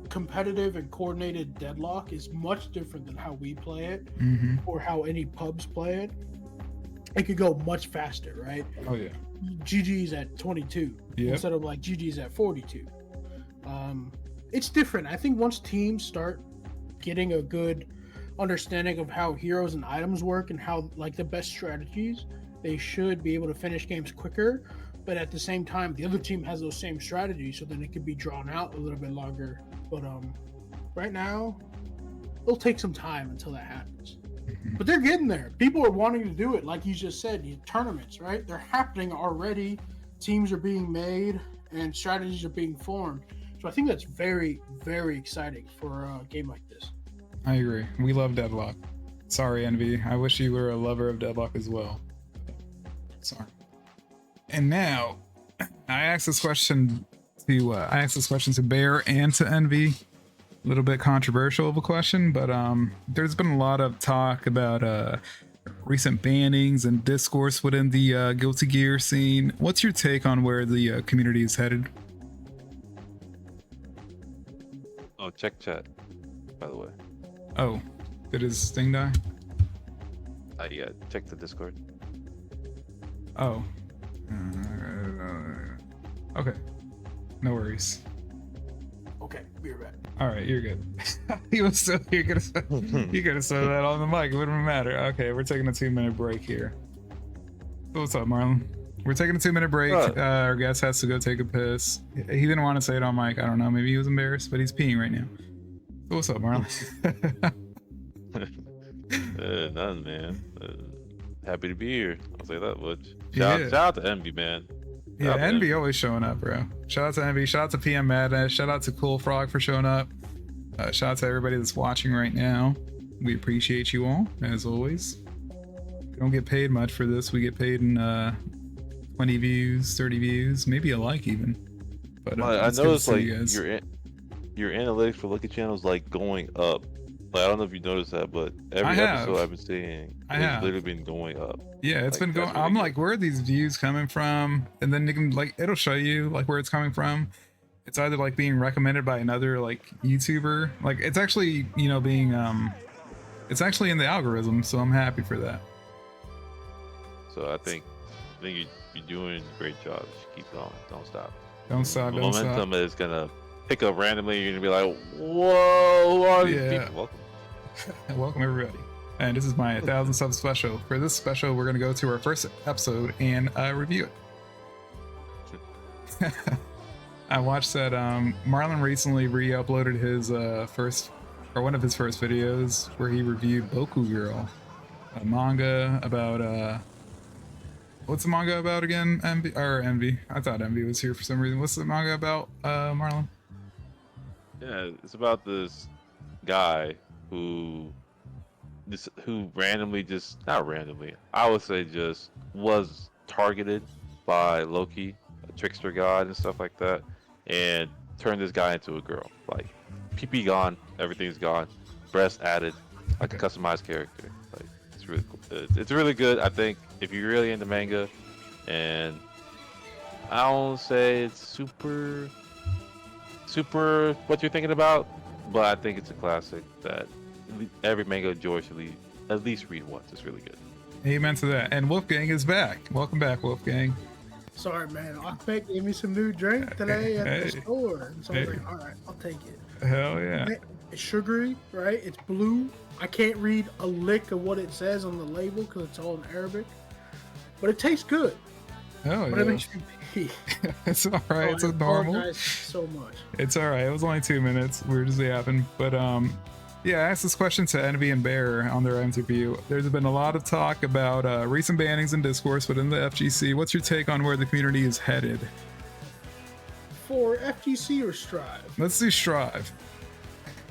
competitive and coordinated Deadlock is much different than how we play it, or how any pubs play it. It could go much faster, right? Oh yeah. GG's at 22 instead of like GG's at 42. It's different. I think once teams start getting a good understanding of how heroes and items work and how like the best strategies, they should be able to finish games quicker. But at the same time, the other team has those same strategies, so then it could be drawn out a little bit longer. But right now, it'll take some time until that happens. But they're getting there. People are wanting to do it, like you just said. These tournaments, right? They're happening already. Teams are being made, and strategies are being formed. So I think that's very, very exciting for a game like this. I agree. We love Deadlock. Sorry, Envy. I wish you were a lover of Deadlock as well. Sorry. And now, I asked this question to Bear and to Envy. A little bit controversial of a question, but there's been a lot of talk about recent bannings and discourse within the Guilty Gear scene. What's your take on where the community is headed? Oh, check chat, by the way. Oh, did his thing die? Yeah, check the Discord. Oh. Okay. No worries. Okay, be right back. All right, you're good. He was still. You could have said that on the mic. It wouldn't matter. Okay, we're taking a 2-minute break here. What's up, Marlon? We're taking a 2-minute break. Our guest has to go take a piss. He didn't want to say it on mic. I don't know. Maybe he was embarrassed, but he's peeing right now. What's up, Marlon? Nothing, man. Happy to be here. I'll say that much. Shout out to Envy, man. Yeah, Envy always showing up, bro. Shout out to Envy. Shout out to PM Madness. Shout out to Cool Frog for showing up. Shout out to everybody that's watching right now. We appreciate you all, as always. We don't get paid much for this. We get paid in 20 views, 30 views, maybe a like even. But I noticed like your analytics for Lucky Channel is like going up. Like, I don't know if you noticed that, but every episode I've been seeing, it's literally been going up. Yeah, it's been going. I'm like, where are these views coming from? And then you can like, it'll show you like where it's coming from. It's either like being recommended by another like YouTuber. Like it's actually, you know, being it's actually in the algorithm. So I'm happy for that. So I think you're doing a great job. Just keep going. Don't stop. Don't stop. The momentum is gonna pick up randomly. You're gonna be like, whoa, who are these people? Welcome. Welcome everybody. And this is my 1,000 sub special. For this special, we're gonna go to our first episode and review it. I watched that Marlon recently re-uploaded his one of his first videos where he reviewed Boku Girl, a manga about what's the manga about again? Envy. I thought Envy was here for some reason. What's the manga about, Marlon? Yeah, it's about this guy who randomly, not randomly, I would say just was targeted by Loki, a trickster god and stuff like that, and turned this guy into a girl. Like, PP gone, everything's gone, breast added, like a customized character. Like, it's really cool. It's really good. I think if you're really into manga, and I don't say it's super what you're thinking about, but I think it's a classic that every manga enjoyer should at least read once. It's really good. Amen to that. And Wolfgang is back. Welcome back, Wolfgang. Sorry, man. Ahmed gave me some new drink today at the store. And so I was like, all right, I'll take it. Hell yeah. It's sugary, right? It's blue. I can't read a lick of what it says on the label because it's all in Arabic. But it tastes good. Hell but yeah. It makes me pee. It's all right. It's a normal. I apologize so much. It's all right. It was only 2 minutes. Weird as they happen. But yeah, I asked this question to Envy and Bear on their interview. There's been a lot of talk about recent bannings and discourse within the FGC. What's your take on where the community is headed? For FGC or Strive? Let's do Strive.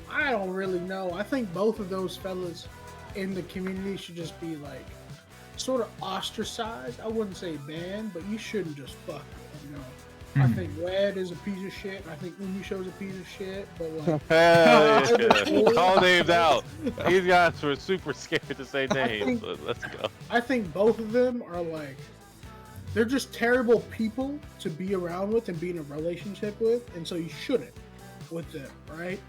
I don't really know. I think both of those fellas in the community should just be like sort of ostracized. I wouldn't say banned, but you shouldn't just fuck with, you know. I think Wed is a piece of shit. I think Umisho's a piece of shit. But like, call names out. These guys were super scared to say names. So let's go. I think both of them are like, they're just terrible people to be around with and be in a relationship with, and so you shouldn't with them, right?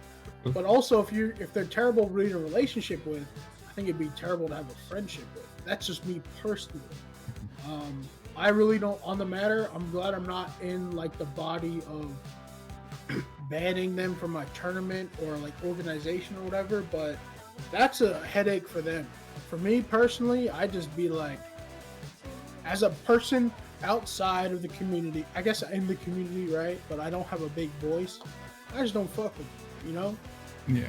But also, if they're terrible to be in a relationship with, I think it'd be terrible to have a friendship with. That's just me personally. I really don't, on the matter, I'm glad I'm not in like the body of banning them from my tournament or like organization or whatever, but that's a headache for them. For me personally, I just be like, as a person outside of the community, I guess in the community, right? But I don't have a big voice. I just don't fuck with them, you know? Yeah.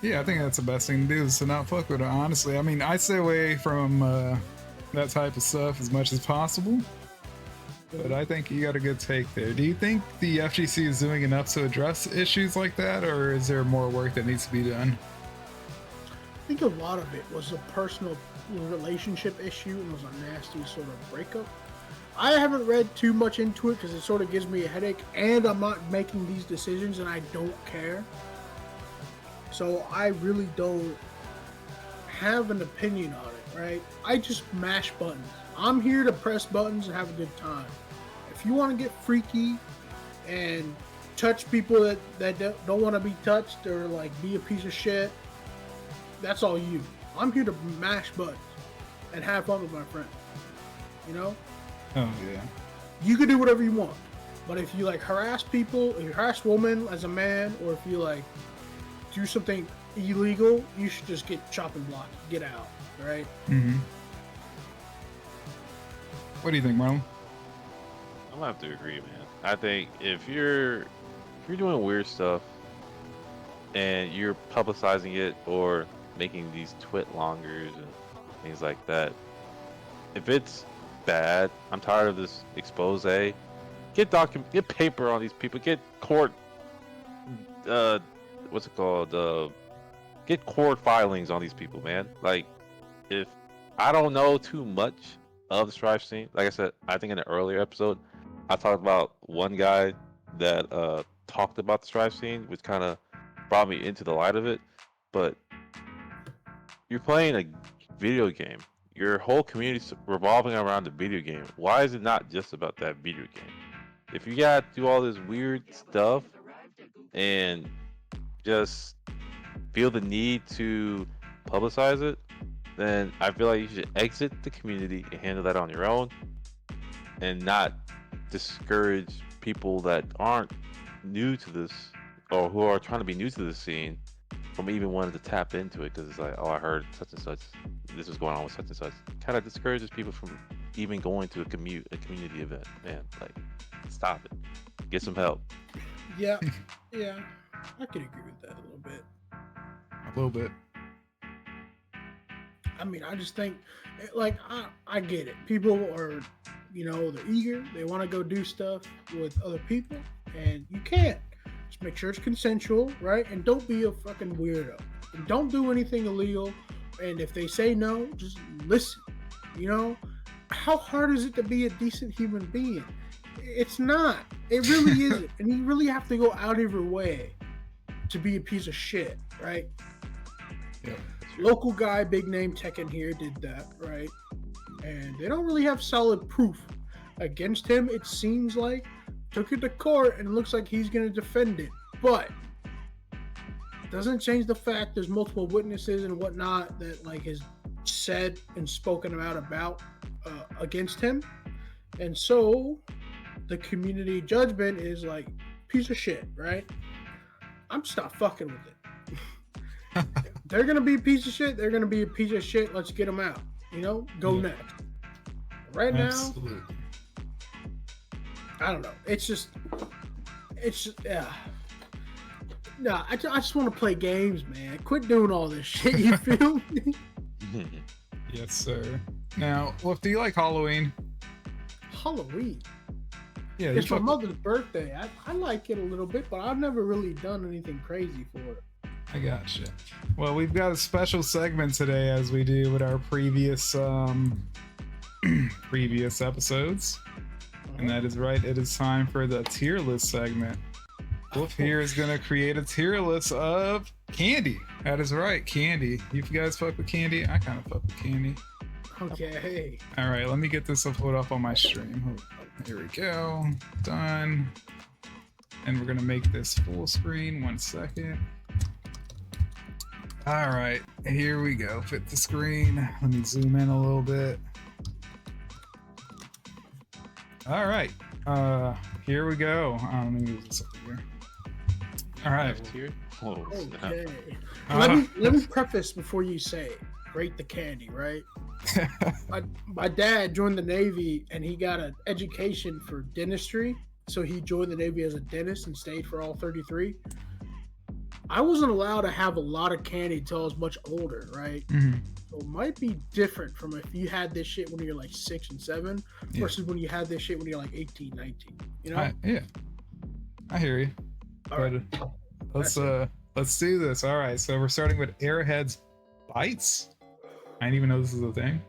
Yeah, I think that's the best thing to do is to not fuck with it, honestly. I mean, I stay away from that type of stuff as much as possible, but I think you got a good take there. Do you think the FGC is doing enough to address issues like that, or is there more work that needs to be done? I think a lot of it was a personal relationship issue and was a nasty sort of breakup. I haven't read too much into it because it sort of gives me a headache, and I'm not making these decisions and I don't care. So I really don't have an opinion on it, right? I just mash buttons. I'm here to press buttons and have a good time. If you want to get freaky and touch people that don't want to be touched or like be a piece of shit, that's all you. I'm here to mash buttons and have fun with my friends. You know? Oh yeah. You can do whatever you want. But if you like harass people, if you harass women as a man, or if you like do something illegal, you should just get chopping blocked, get out, right? Mm-hmm. What do you think, Marlon? I'm gonna have to agree, man. I think if you're doing weird stuff and you're publicizing it or making these twit longers and things like that, if it's bad, I'm tired of this expose. Get paper on these people. Get court, what's it called? Get court filings on these people, man. Like, if I don't know too much of the strife scene, like I said, I think in the earlier episode, I talked about one guy that talked about the strife scene, which kind of brought me into the light of it. But you're playing a video game. Your whole community's revolving around the video game. Why is it not just about that video game? If you gotta do all this weird stuff and just feel the need to publicize it, then I feel like you should exit the community and handle that on your own and not discourage people that aren't new to this or who are trying to be new to the scene from even wanting to tap into it, because it's like, oh, I heard such and such, this is going on with such and such. Kind of discourages people from even going to a community event. Man, like, stop it. Get some help. Yeah, yeah, I could agree with that a little bit. A little bit. I mean, I just think, like, I get it. People are, they're eager. They want to go do stuff with other people, and you can't. Just make sure it's consensual, right? And don't be a fucking weirdo. And don't do anything illegal. And if they say no, just listen. How hard is it to be a decent human being? It's not. It really isn't. And you really have to go out of your way to be a piece of shit, right? Yep. Local guy, big name Tekken here did that, right? And they don't really have solid proof against him. It seems like took it to court and it looks like he's going to defend it, but doesn't change the fact there's multiple witnesses and whatnot that like has said and spoken about against him. And so the community judgment is like, piece of shit, right? I'm just not fucking with it. They're gonna be a piece of shit. They're gonna be a piece of shit. Let's get them out. Go next. Right Absolutely. now, I don't know. It's just, yeah. No, I just want to play games, man. Quit doing all this shit. You feel me? Yes, sir. Now, Wolf, do you like Halloween? Halloween. Yeah, It's my mother's birthday. I like it a little bit, but I've never really done anything crazy for it. I gotcha. Well, we've got a special segment today, as we do with our previous previous episodes, and that is right. It is time for the tier list segment. Wolf here is gonna create a tier list of candy. That is right, candy. You guys fuck with candy? I kind of fuck with candy. Okay. All right, let me get this put up on my stream. Here we go. Done. And we're gonna make this full screen. 1 second. All right, here we go. Fit the screen. Let me zoom in a little bit. All right, here we go. Let me move this over here. All right. Tier? Oh, snap. Okay. Let me preface before you say rate the candy, right? My dad joined the Navy and he got an education for dentistry, so he joined the Navy as a dentist and stayed for all 33. I wasn't allowed to have a lot of candy until I was much older, right? Mm-hmm. So it might be different from if you had this shit when you're like 6 and 7 versus when you had this shit when you're like 18, 19. Yeah, I hear you. All right. Let's do this. All right, so we're starting with Airheads Bites. I didn't even know this is a thing.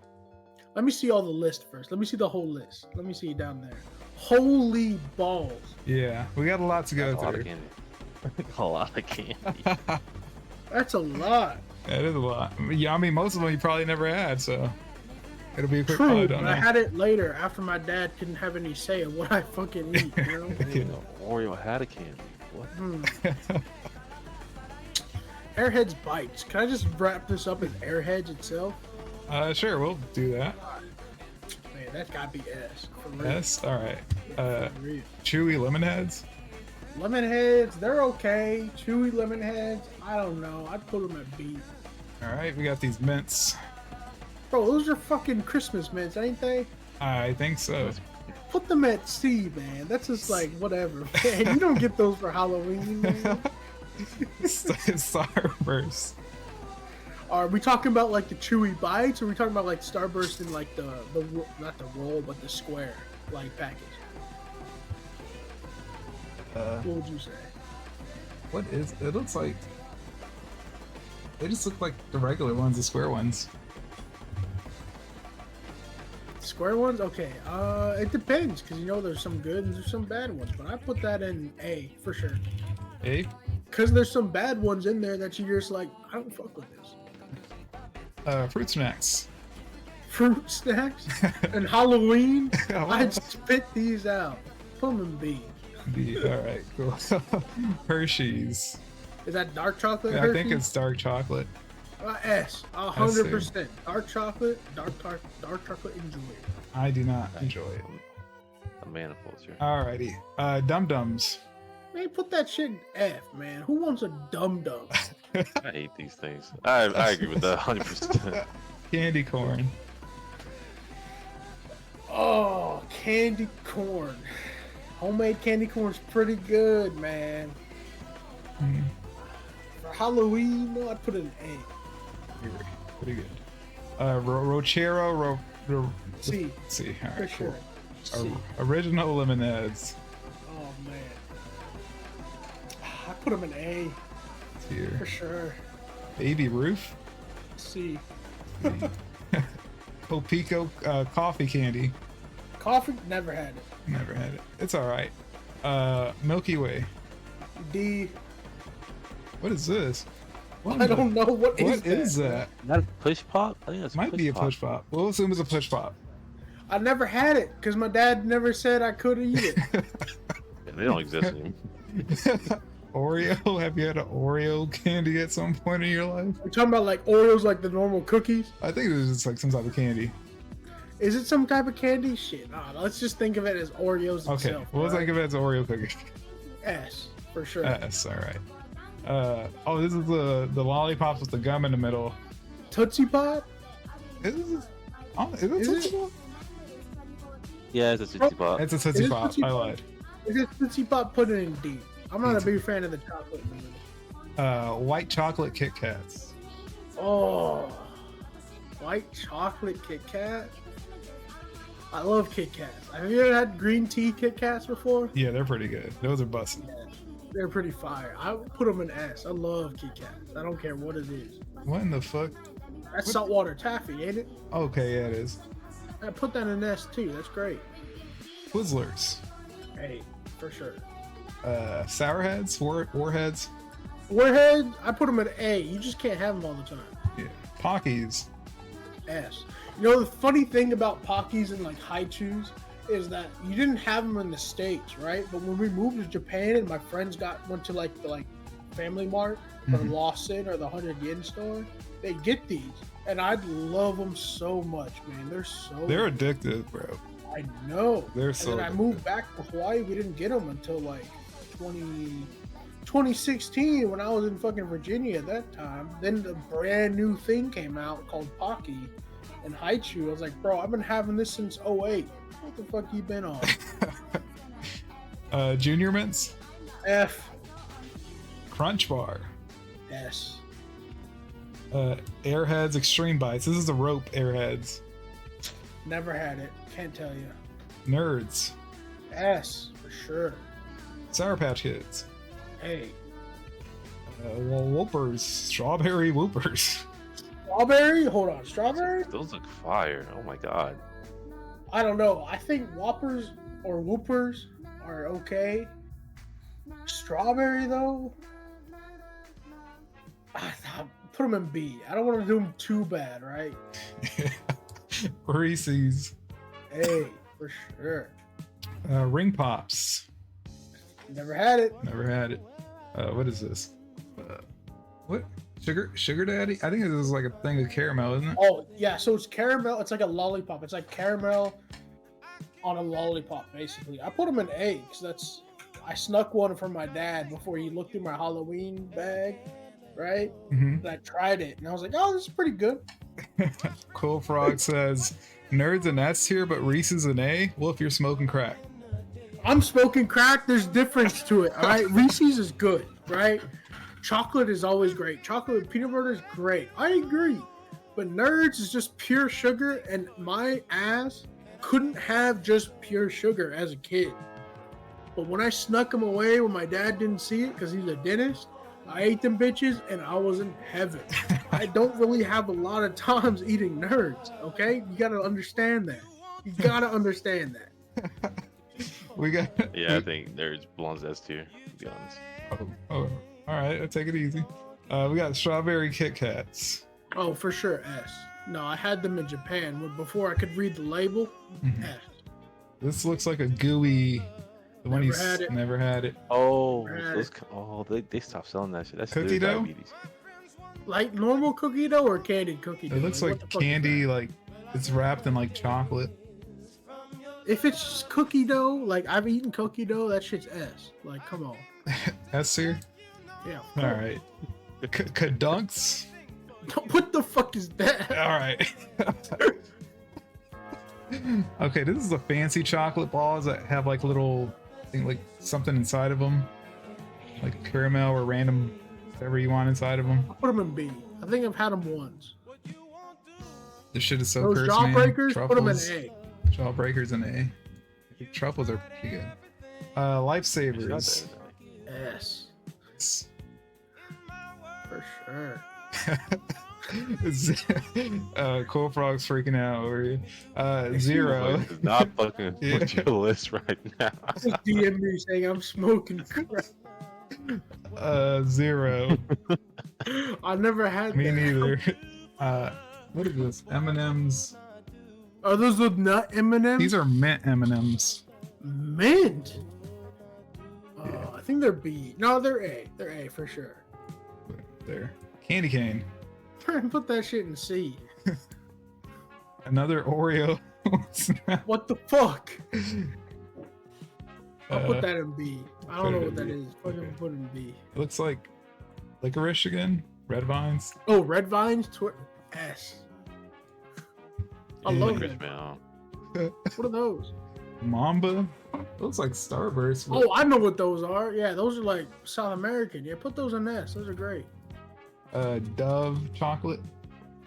Let me see all the list first. Let me see the whole list. Let me see down there. Holy balls. Yeah, we got a lot to go That's a lot of through. candy. A lot of candy. That's a lot. That is a lot. Yeah, I mean, most of them you probably never had, so it'll be a quick True, load but on I that. had it later after my dad couldn't have any say in what I fucking eat, I didn't even know Oreo had a candy. What? Airheads Bites. Can I just wrap this up as Airheads itself? Sure, we'll do that. Man, That's gotta be S. For real. S. All right. For real. Chewy lemon heads. Lemon heads, they're okay. Chewy lemon heads, I don't know. I'd put them at B. All right, we got these mints. Bro, those are fucking Christmas mints, ain't they? I think so. Put them at C, man. That's just like whatever, man. You don't get those for Halloween, man. Starburst. Are we talking about like the chewy bites, or are we talking about like Starburst in like the not the roll, but the square like package? What would you say? What is? It looks like. They just look like the regular ones, the square ones. Square ones? Okay. It depends, because you know there's some good and there's some bad ones, but I put that in A for sure. A. Because there's some bad ones in there that you're just like, I don't fuck with this. Fruit snacks. Fruit snacks and Halloween. Oh. I'd spit these out. Put them in B. B. All right, cool. Hershey's. Is that dark chocolate? Yeah, I think Hershey's? it's dark chocolate. S. 100%. Dark chocolate. Dark chocolate. Enjoy it. I do not enjoy it. A man of culture. Alrighty. Dum Dums. Man, put that shit in F, man. Who wants a dum dum? I hate these things. I agree with that 100%. Candy corn. Oh, candy corn. Homemade candy corn's pretty good, man. For Halloween, no, I'd put it in A. Pretty good. Rochero. C. C. All For right, sure. cool. C. Original lemonades. Oh, man. I put them in A. Here. For sure. Baby Ruth. C. Copico coffee candy. Coffee, never had it. Never had it. It's all right. Milky Way. D. What is this? What I don't know what is that? Not a push pop? I think that's Might be a push pop. We'll assume it's a push pop. I never had it because my dad never said I could eat it. Yeah, they don't exist anymore. Oreo? Have you had an Oreo candy at some point in your life? We're talking about like Oreos, like the normal cookies. I think it was just like some type of candy. Is it some type of candy? Shit, nah, let's just think of it as Oreos Okay, itself. we'll think of it as Oreo cookie. S for sure. S, all right. Oh, this is the lollipops with the gum in the middle. Tootsie Pop? Is it Is Tootsie it? Pop? Yeah, it's a Tootsie Pop. It's a Is Tootsie it Pop. Tootsie I Pop? lied. Is it Tootsie Pop? Put it in D. I'm not a big fan of the chocolate in the middle. White chocolate Kit Kats. Oh, white chocolate Kit Kat. I love Kit Kats. Have you ever had green tea Kit Kats before? Yeah, they're pretty good. Those are busted. They're pretty fire. I would put them in S. I love Kit Kats. I don't care what it is. What in the fuck? That's saltwater taffy, ain't it? Okay, yeah, it is. I put that in S too. That's great. Twizzlers. Hey, for sure. Sour Heads, Warheads. Warhead, I put them at A. You just can't have them all the time. Yeah. Pockies. S. You know, the funny thing about Pockies and like high chews is that you didn't have them in the States, right? But when we moved to Japan and my friends went to like the Family Mart or Lawson or the 100 Yen store, they get these. And I love them so much, man. They're addictive, bro. I know. They're and so then I addictive. moved back to Hawaii. We didn't get them until like 2016 when I was in fucking Virginia at that time. Then the brand new thing came out called Pocky and Haichu. I was like, bro, I've been having this since '08. What the fuck you been on? Junior Mints. F. Crunch Bar. S. Airheads Extreme Bites. This is the rope Airheads. Never had it. Can't tell you. Nerds. S for sure. Sour Patch Kids. Hey. Whoopers. Strawberry Whoopers. Strawberry? Hold on. Strawberry? Those look fire. Oh my god. I don't know. I think Whoppers or Whoopers are okay. Strawberry though, I put them in B. I don't want to do them too bad, right? Reese's. A for sure. Ring Pops. Never had it. Never had it. What is this? What? Sugar Daddy? I think this is like a thing of caramel, isn't it? Oh yeah, so it's caramel. It's like a lollipop. It's like caramel on a lollipop, basically. I put them in A because I snuck one from my dad before he looked through my Halloween bag, right? Mhm. And I tried it, and I was like, "Oh, this is pretty good." Cool Frog says, "Nerds an S here, but Reese's an A." Well, if you're smoking crack. I'm smoking crack. There's difference to it. All right, Reese's is good, right? Chocolate is always great. Chocolate with peanut butter is great. I agree, but Nerds is just pure sugar, and my ass couldn't have just pure sugar as a kid. But when I snuck them away when my dad didn't see it because he's a dentist, I ate them bitches and I was in heaven. I don't really have a lot of times eating Nerds, okay? You gotta understand that. You gotta understand that. We got. Yeah, I think Nerds belongs to S tier, to be honest. Oh, all right. I'll take it easy. We got strawberry Kit Kats. Oh, for sure, S. No, I had them in Japan before I could read the label. S. This looks like a gooey. The one Never had it. never had it. Oh, Right. they stopped selling that shit. That's Cookie dough? diabetes. Like normal cookie dough or candied cookie dough? It looks what like the fuck is candy, that? like it's wrapped in like chocolate. If it's just cookie dough, like I've eaten cookie dough, that shit's S. Like, come on. S tier. Yeah. All right. Kadunks. What the fuck is that? All right. Okay, this is the fancy chocolate balls that have like little, I think like something inside of them, like caramel or random whatever you want inside of them. I put them in B. I think I've had them once. This shit is so Those cursed, man. jawbreakers, put them in Truffles. A. Jawbreakers in A. Truffles are pretty good. Lifesavers. S. For sure. Cool Frog's freaking out over you. Like, Zero. it's not fucking Yeah. with your list right now. Just DM me saying I'm smoking crack. 0. I never had Me that. neither. What is this? M&M's. Are those the nut M&Ms? These are mint M&M's. mint. I think they're B. No, they're A. They're A for sure. There. Candy cane. Put that shit in C. Another Oreo. What the fuck? I'll Uh, put that in B. I don't know put it what that in is. B. Fucking Okay. put it in B. It looks like licorice again. Red vines. Oh, Red Vines? S. I Yeah. love Licorice, them. man. What are those? Mamba. Looks like Starburst. Oh, I know what those are. Yeah, those are like South American. Yeah, put those in S. Those are great. Dove chocolate.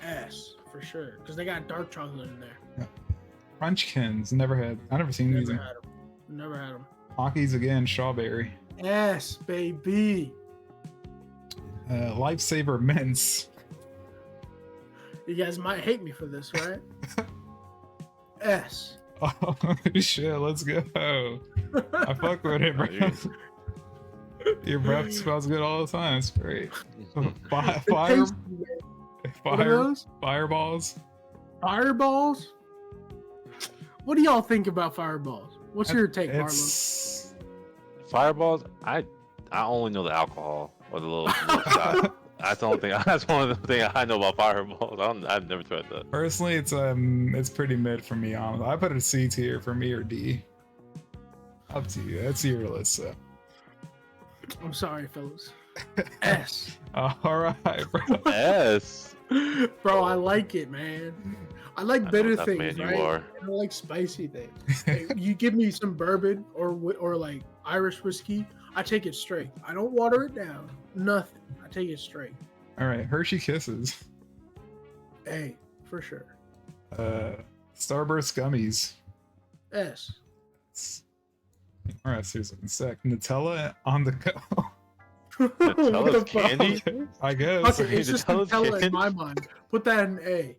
S for sure, because they got dark chocolate in there. Crunchkins. Never had. I never seen these. Never had them. Never had them. Hockeys again. Strawberry. S baby. Lifesaver mints. You guys might hate me for this, right? S. Oh shit! Let's go. I fuck with it, bro. Your breath smells good all the time. It's great. Fire, It tastes- What are those? fireballs. Fireballs? What do y'all think about fireballs? What's your take, Marlon? It's Fireballs, I only know the alcohol or the little shot. That's the only thing. That's one of the things I know about fireballs. I've never tried that. personally, it's pretty mid for me. Honestly, I put it a C tier for me or D. Up to you. That's your list. So. I'm sorry, fellas. S. All right, bro. Yes. Bro, I like it, man. I like I know bitter what type of things, man you right? are. And I like spicy things. Hey, you give me some bourbon or like Irish whiskey, I take it straight. I don't water it down. Nothing. I take it straight. All right, Hershey Kisses. A for sure. Starburst gummies. S. All right, seriously, sec. Nutella on the go. Nutella's What the fuck? candy? I guess. Okay, it's just Nutella's Nutella in candy? my mind. Put that in A.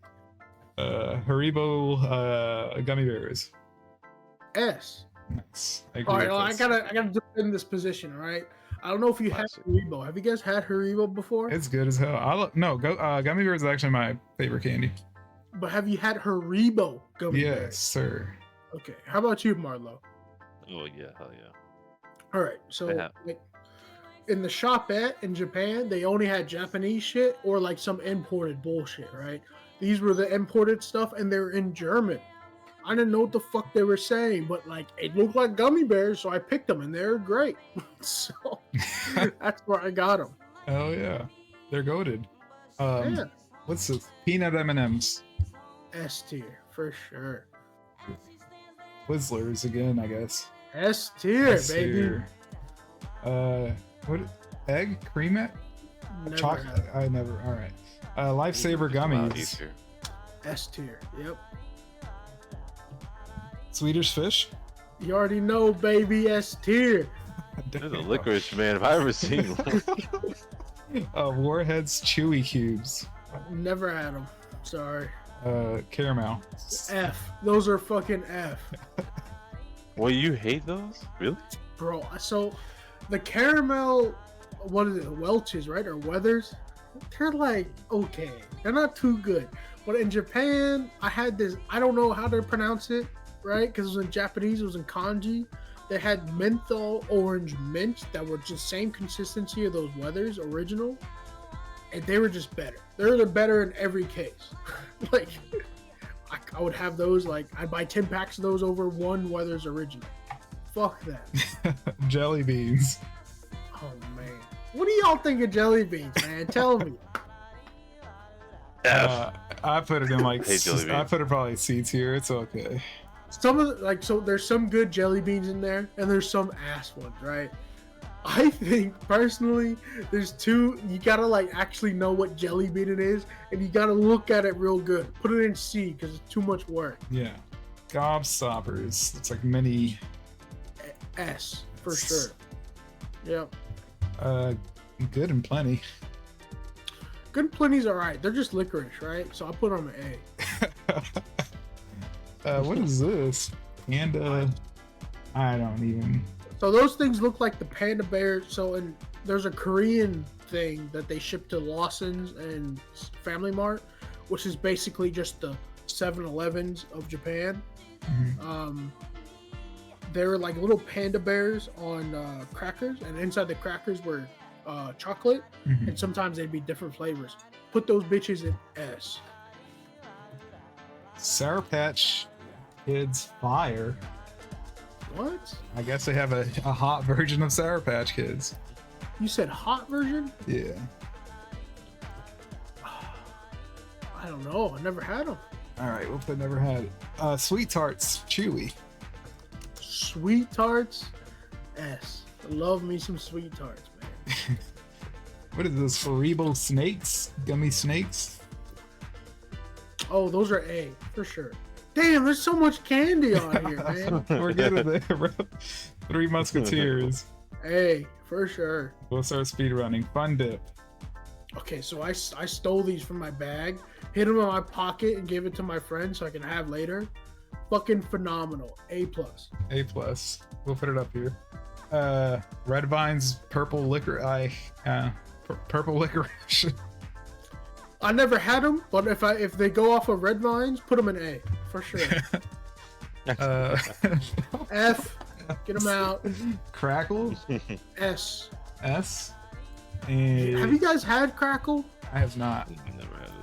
Haribo gummy bears. S. Nice. I agree All right, with well, I this. gotta defend this position. All right. I don't know if you had Classic. Haribo. Have you guys had Haribo before? It's good as hell. Gummy bears is actually my favorite candy. But have you had Haribo gummy Yes, bears? sir. Okay. How about you, Marlo? Oh yeah, hell yeah. All right. So Yeah. like, in the shopette in Japan, they only had Japanese shit or like some imported bullshit, right? These were the imported stuff, and they're in German. I didn't know what the fuck they were saying, but like it looked like gummy bears, so I picked them, and they're great. So that's where I got them. Oh yeah, they're goated. Yeah, What's this? Peanut M&Ms. S tier for sure. Twizzlers again, I guess. S tier, S baby. tier. What? Egg? Cream it? Never Chocolate? had it. I never. All right. Lifesaver gummies. S tier. Yep. Swedish fish. You already know, baby. S tier. There's a licorice man if I ever seen one. Warheads Chewy cubes. Never had them. Sorry. Caramel. F. Those are fucking F. Well, you hate those? Really? Bro, so the caramel, what is it, Welch's, right? Or Weathers? They're like, okay. They're not too good. But in Japan, I had this, I don't know how to pronounce it, right? Because it was in Japanese, it was in kanji. They had menthol orange mint that were just same consistency of those Weathers original. And they were just better. They're better in every case. Like, I would have those, like, I'd buy 10 packs of those over one Weathers original. Fuck that. Jelly beans. Oh, man. What do y'all think of jelly beans, man? Tell me. I put it in like Hate jelly I beans. put it probably C tier. It's okay. Some of the, like, so there's some good jelly beans in there, and there's some ass ones, right? I think personally, there's two. You gotta like actually know what jelly bean it is, and you gotta look at it real good. Put it in C because it's too much work. Yeah. Gobstoppers. It's like mini. S for sure. Yep. Good and plenty. Good and Plenty's alright. They're just licorice, right? So I put them an A. What is this? Panda. I don't even. So those things look like the panda bears. So there's a Korean thing that they ship to Lawson's and Family Mart, which is basically just the 7-Elevens of Japan. Mhm. They're like little panda bears on crackers, and inside the crackers were chocolate, Mhm. and sometimes they'd be different flavors. Put those bitches in S. Sour Patch Kids Fire. What? I guess they have a hot version of Sour Patch Kids. You said hot version? Yeah. I don't know. I never had them. All right. Well, I never had it. Sweet Tarts Chewy. Sweet tarts, S. I love me some sweet tarts, man. What is this? Haribo snakes? Gummy snakes? Oh, those are A for sure. Damn, there's so much candy on here, man. We're good at there, bro. Three Musketeers. A for sure. We'll start speed running. Fun Dip. Okay, so I stole these from my bag, hid them in my pocket, and gave it to my friend so I can have later. Fucking phenomenal. A plus. A plus. We'll put it up here. Red Vine's purple liquor. Purple licorice. I never had them, but if they go off of Red Vines, put them in A for sure. F. Get them out. Crackle. S. S. And Have you guys had Crackle? I have not. I never had it.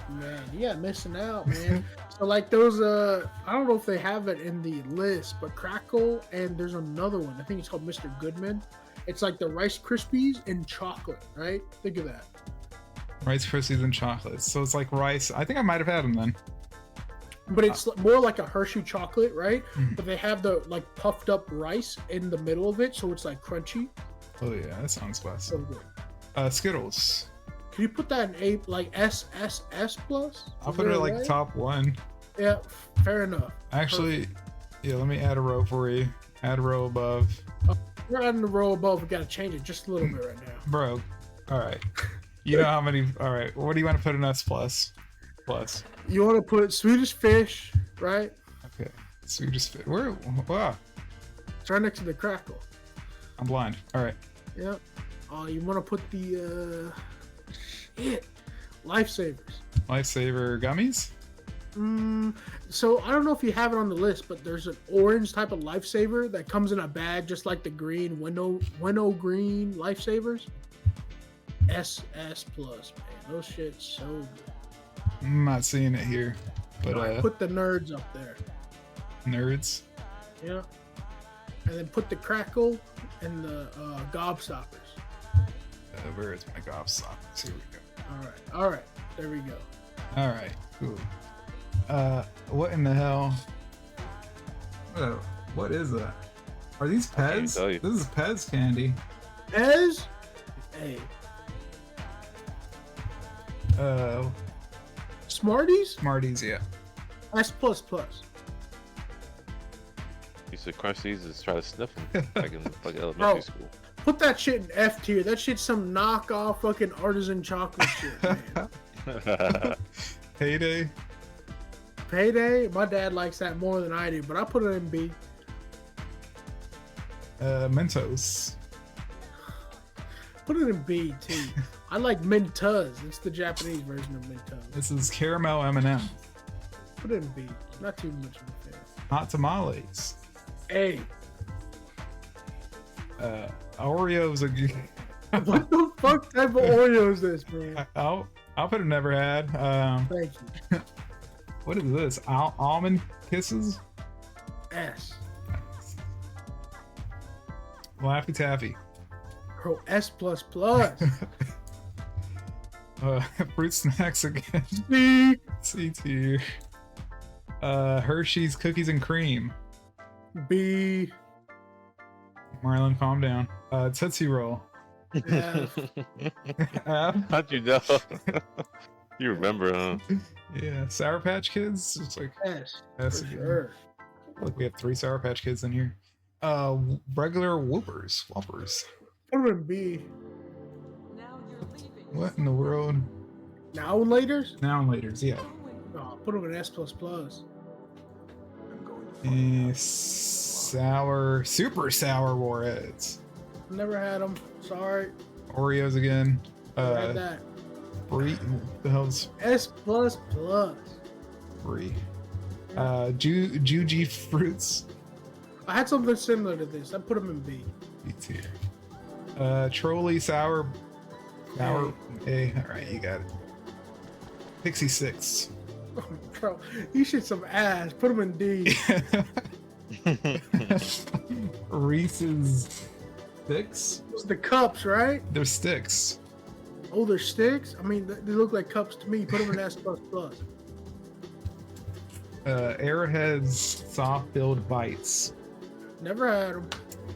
Man, yeah, missing out, man. So like those, I don't know if they have it in the list, but Crackle, and there's another one. I think it's called Mr. Goodman. It's like the Rice Krispies in chocolate, right? Think of that. Rice Krispies and chocolates. So it's like rice. I think I might have had them then. But it's more like a Hershey chocolate, right? Mhm. But they have the like puffed up rice in the middle of it, so it's like crunchy. Oh yeah, that sounds So awesome. good. Skittles. Can you put that in A, like S plus? I'll Is put it there at a like way? top one. Yeah, fair enough. Actually, yeah, let me add a row for you. Add a row above. We're adding the row above. We gotta change it just a little bit right now. Bro, all right. You know how many? All right. What do you want to put in S plus? Plus. You want to put Swedish fish, right? Okay. Swedish fit. Where? Wow. It's right next to the Crackle. I'm blind. All right. Yep. You want to put the shit Lifesavers. Lifesaver gummies. So I don't know if you have it on the list, but there's an orange type of Lifesaver that comes in a bag, just like the green winnow green Lifesavers. SS plus, man, those shit's so good. I'm not seeing it here, but I put the nerds up there. Nerds. Yeah. And then put the crackle and the gobstoppers. Where is my golf socks? Here we go. All right. There we go. All right. Cool. What in the hell? What is that? Are these I can't Pez? tell you. This is Pez candy. Pez. Hey. Smarties. Smarties, yeah. S++. Used to crunch these and try to sniff them like in elementary school. Put that shit in F tier. That shit's some knockoff fucking artisan chocolate shit, man. Payday. Payday. My dad likes that more than I do, but I put it in B. Mentos. Put it in B too. I like Mentos. It's the Japanese version of Mentos. This is caramel M&M. Put it in B. Not too much of a fan. Hot tamales. A. Oreos again. What the fuck type of Oreo is this, man? I'll put a never had. Thank you. What is this? Almond kisses? S. Laffy Taffy. Bro, S++. Fruit snacks again. B. C tier. Hershey's cookies and cream. B. Marlon, calm down. Tootsie Roll. F. F. How'd you know? You remember, huh? Yeah, Sour Patch Kids. It's like S. S For again. sure. Look, we have 3 Sour Patch Kids in here. Regular Whoopers. Put them in B. What in the world? Now and laters? Now and laters, yeah. Oh, put them in S++. Super sour Warheads. Never had them. Sorry. Oreos again. Never had that. Free. What the hell's S++. free? Juji Fruits. I had something similar to this. I put them in B. B tier. Trolley Sour. A. Alright, you got it. Pixie 6. Oh, bro, you shit some ass. Put them in D. Reese's Sticks? The cups, right? They're sticks. Oh, they're sticks? I mean, they look like cups to me. Put them in S++. Airheads Soft Filled Bites. Never had them.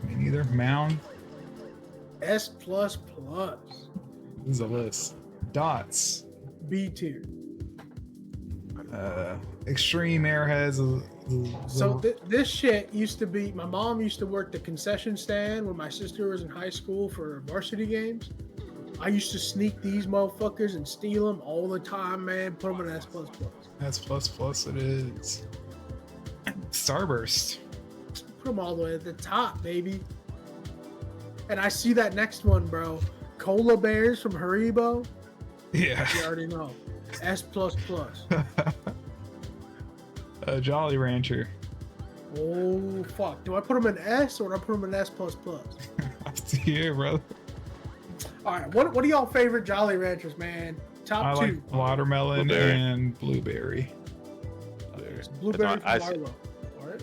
Me neither. Mound. S++. This is a list. Dots. B tier. Extreme Airheads. So this shit used to be, my mom used to work the concession stand when my sister was in high school for varsity games. I used to sneak these motherfuckers and steal them all the time, man. Put them in S++. S++ it is. Starburst. Put them all the way at the top, baby. And I see that next one, bro. Cola Bears from Haribo. Yeah. You already know. S++. Jolly Rancher. Oh, fuck. Do I put them in S or do I put them in S++? Up to you, brother. All right. What are y'all favorite Jolly Ranchers, man? Top I two. like watermelon Blueberry. and blueberry. Blueberry I- from Milo. All right.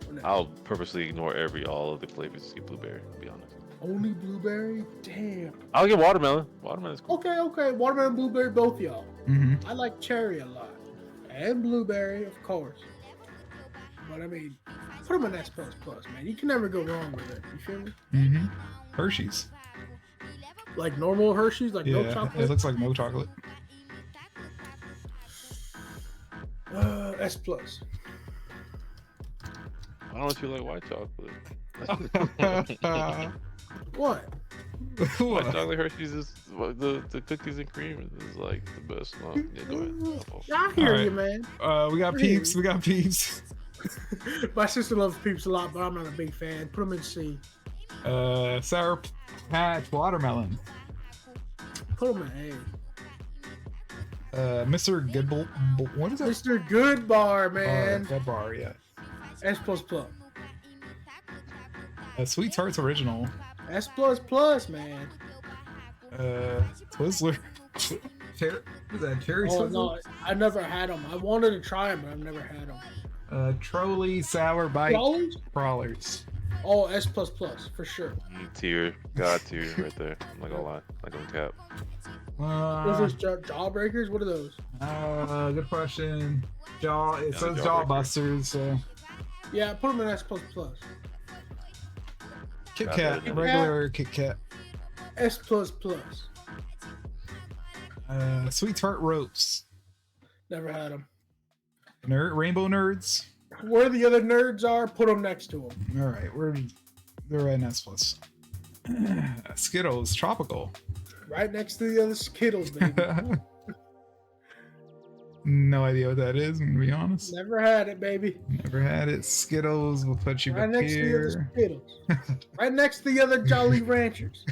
Or no? I'll purposely ignore all of the flavors to get blueberry, to be honest. Only blueberry? Damn. I'll get watermelon. Watermelon's cool. Okay. Watermelon, blueberry, both y'all. Mm-hmm. I like cherry a lot. And blueberry, of course. But I mean, put them in S++, man. You can never go wrong with it. You feel me? Mm-hmm. Hershey's. Like normal Hershey's, like no Yeah, chocolate. it looks like no chocolate. S+. I don't know if you like white chocolate. What? White chocolate Hershey's is the cookies and cream is like the best. Oh, yeah, go ahead. I hear All you, right. man. We got peeps. We got peeps. My sister loves Peeps a lot, but I'm not a big fan. Put them in C. Sour Patch watermelon. Put them in Mr. Goodbull. What is A. it? Mr. Good Bar, man. That bar, yeah. S++. Sweet Tarts original. S++, man. Twizzler. What is that? Cherry Oh Twizzler? no, I never had them. I wanted to try them, but I've never had them. Trolley, Sour Bite, Crawlers? Crawlers. Oh, S plus plus for sure. Tier, God tier, right there. I'm not gonna lie, not gonna cap. What are those jawbreakers? What are those? Good question. Jaw. It Yeah, says the Jaw Jawbreakers. Busters. So Yeah, put them in S plus plus. Kit Got Kat, that. regular Kit Kat. S plus plus. Sweet Tart Ropes. Never had them. Rainbow Nerds. Where the other nerds are, put them next to them. All right, they're at S plus. Skittles Tropical. Right next to the other Skittles, baby. No idea what that is. I'm gonna be honest. Never had it, baby. Never had it. Skittles. We'll put you Right up next to the other here. Skittles. Right next to the other Jolly Ranchers.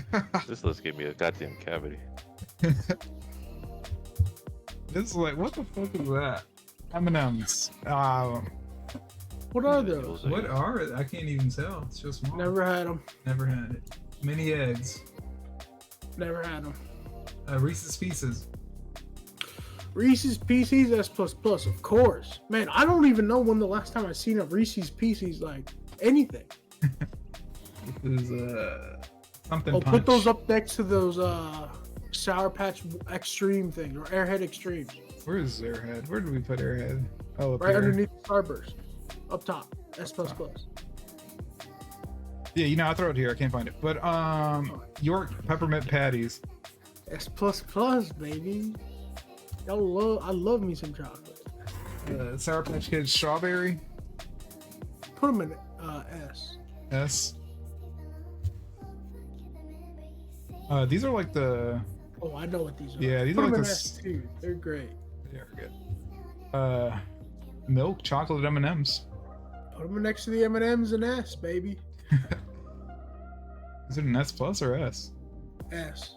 This list gave me a goddamn cavity. This is like, what the fuck is that? M&M's. What are those? What are it? I can't even tell. It's just small. Never had them. Never had it. Mini eggs. Never had them. Reese's Pieces. Reese's Pieces S plus plus, of course. Man, I don't even know when the last time I seen a Reese's Pieces like anything. This is something. Oh, punch. put those up next to those Sour Patch Extreme things or Airhead Extremes. Where is Airhead? Where did we put Airhead? Oh, up Right here. underneath the Starburst. Up top. S plus plus. Yeah, you know, I throw it here. I can't find it. But York peppermint patties. S plus plus, baby. I love me some chocolate. Sour Patch Kids strawberry. Put them in S. S. These are like the. Oh, I know what these are. Yeah, these Put are them like in the. S too. They're great. They're good. Milk chocolate M&Ms. Put them next to the M&Ms and S, baby. Is it an S plus or S? S.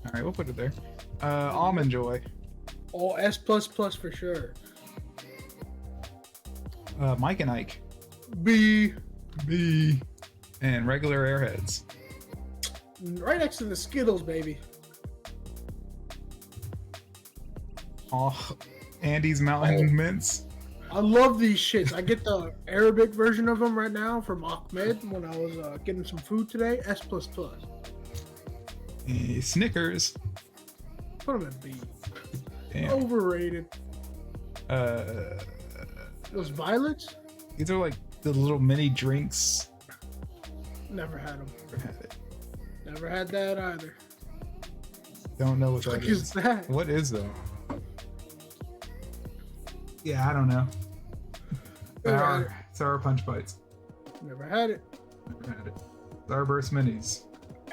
All right, we'll put it there. Almond Joy. Oh, S plus plus for sure. Mike and Ike. B. B. And regular Airheads. Right next to the Skittles, baby. Oh, Andy's Mountain Mints. I love these shits. I get the Arabic version of them right now from Ahmed when I was getting some food today. S plus plus. Snickers. Put them in B. Damn. Overrated. Uh, Those violets? these are like the little mini drinks. Never had them. Never had it. Never had that either. Don't know what What that is is. that? What is that? Yeah, I don't know. Never had it. Sour Punch Bites. Never had it. Never had it. Starburst Minis.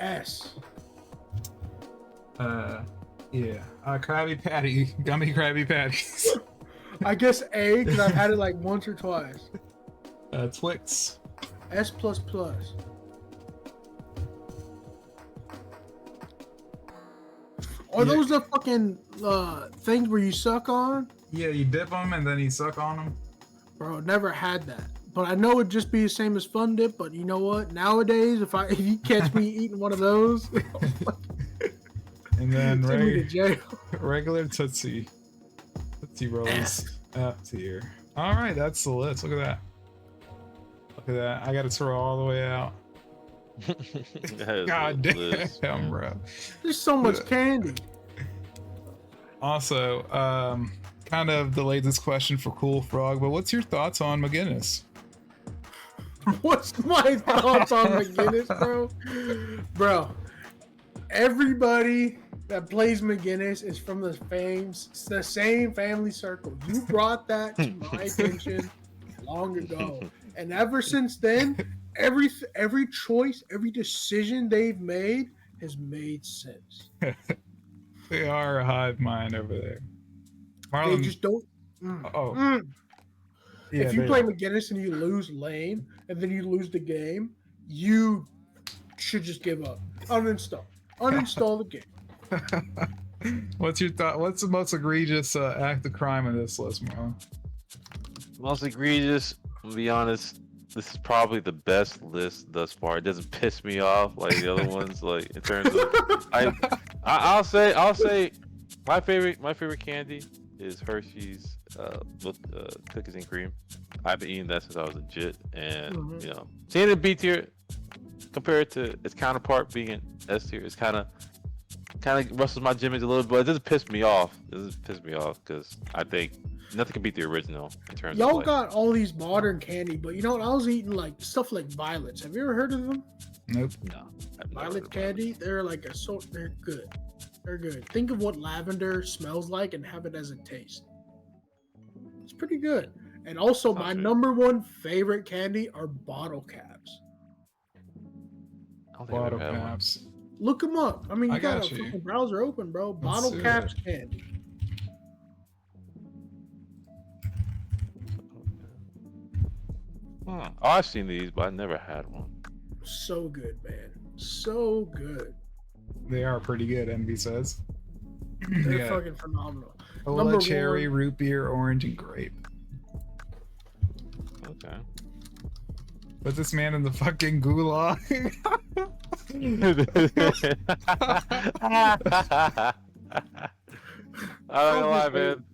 S. Yeah. Krabby Patty. Gummy Krabby Patties. I guess A because I've had it like once or twice. Twix. S plus plus. Are those the fucking things where you suck on? Yeah, you dip them and then you suck on them. Bro, never had that. But I know it'd just be the same as Fun Dip. But you know what? Nowadays, if you catch me eating one of those, And then send me to jail. regular Tootsie Rolls. S. Up tier. All right, that's the list. Look at that. Look at that. I got to throw all the way out. God damn, bro. There's so much candy. Also, kind of delayed this question for Cool Frog, but what's your thoughts on McGinnis? What's my thoughts on McGinnis, bro? Bro, everybody that plays McGinnis is from the same family circle. You brought that to my attention long ago, and ever since then, every choice, every decision they've made has made sense. They are a hive mind over there. They Marlon, just don't. yeah, If you they play are. McGinnis and you lose lane, and then you lose the game, you should just give up. Uninstall the game. What's your thought? What's the most egregious act of crime in this list, Marlon? Most egregious, to be honest, this is probably the best list thus far. It doesn't piss me off like the other ones. Like in terms of, I'll say, my favorite candy is Hershey's with cookies and cream. I've been eating that since I was legit, and Mhm. you know, seeing it B tier compared to its counterpart being in S tier is kind of rustles my jimmies a little bit. But it doesn't piss me off. It doesn't piss me off because I think nothing can beat the original in terms of Y'all like. got all these modern candy, but you know what? I was eating like stuff like violets. Have you ever heard of them? Nope. No, I've never heard Violet of candy. They're like a sort. They're good. They're good. Think of what lavender smells like and have it as a taste. It's pretty good. And also, Sounds my good. number one favorite candy are bottle caps. I don't think I've Bottle ever had one. caps. Look them up. I mean, you I got got a you. fucking browser open, bro. Bottle do caps it. candy. Oh, I've seen these, but I never had one. So good, man. So good. They are pretty good, Envy says. They're Yeah. fucking phenomenal. Cola, number cherry, one- root beer, orange, and grape. Okay. Put this man in the fucking gulag. I don't lie, man.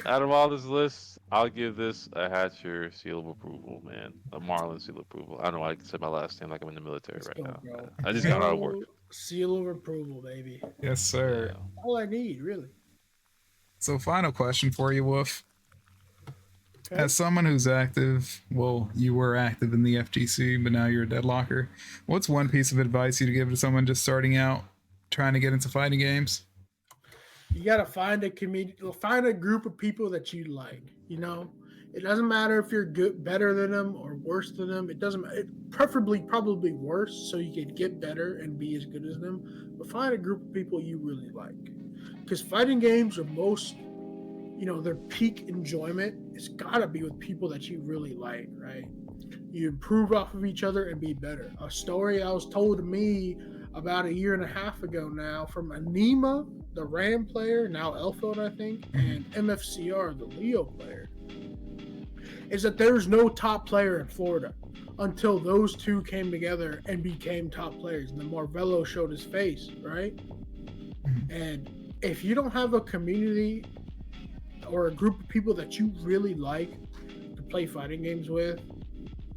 Out of all this list, I'll give this a Hatcher seal of approval, man. A Marlin seal of approval. I don't know why I said my last name like I'm in the military Let's right go, now. bro. I just got out of work. Seal of approval, baby. Yes, sir. Yeah. All I need, really. So, final question for you, Wolf. Okay. As someone who's active, well, you were active in the FGC, but now you're a deadlocker. What's one piece of advice you'd give to someone just starting out, trying to get into fighting games? You gotta find a community, find a group of people that you like. You know, it doesn't matter if you're good, better than them, or worse than them. It doesn't. Preferably, probably worse, so you can get better and be as good as them. But find a group of people you really like, because fighting games are most, their peak enjoyment. It's gotta be with people that you really like, right? You improve off of each other and be better. A story I was told to me about a year and a half ago now from Anima, the Ram player, now Elfeld, I think, and MFCR, the Leo player, is that there's no top player in Florida until those two came together and became top players. And then Marvello showed his face, right? And if you don't have a community or a group of people that you really like to play fighting games with,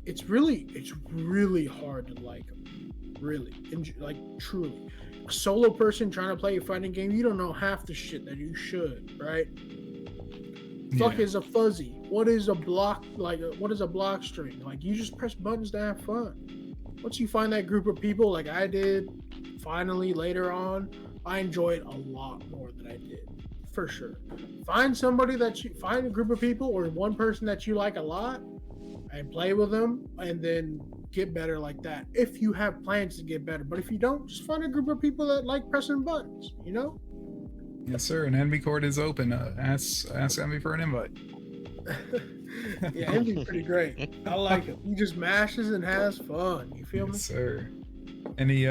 it's really hard to like them. Really, like truly. A solo person trying to play a fighting game, you don't know half the shit that you should, right? Fuck is a fuzzy? What is a block? What is a block string? Like, you just press buttons to have fun. Once you find that group of people, like I did, finally later on, I enjoy it a lot more than I did, for sure. Find a group of people or one person that you like a lot, and play with them, and then get better like that. If you have plans to get better, but if you don't, just find a group of people that like pressing buttons. Yes, sir. And Envy Court is open. Ask Envy for an invite. Yeah, Envy's pretty great. I like it. He just mashes and has fun. You feel me? Yes, sir. Any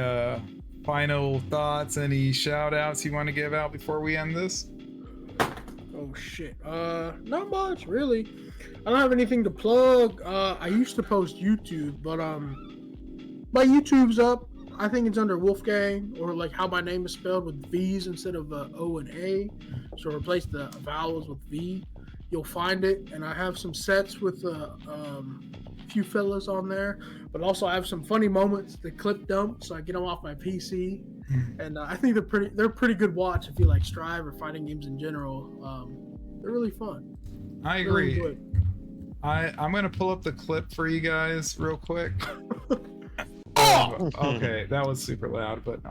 final thoughts? Any shout outs you want to give out before we end this? Oh shit. Not much really. I don't have anything to plug. I used to post YouTube, but my YouTube's up. I think it's under Wolfgang, or like how my name is spelled, with V's instead of O and A. So replace the vowels with V. You'll find it, and I have some sets with a few fellas on there. But also I have some funny moments, the clip dump, so I get them off my PC. And I think they're pretty good watch if you like Strive or fighting games in general. They're really fun. I Really agree. good. I'm gonna pull up the clip for you guys real quick. Okay, that was super loud, but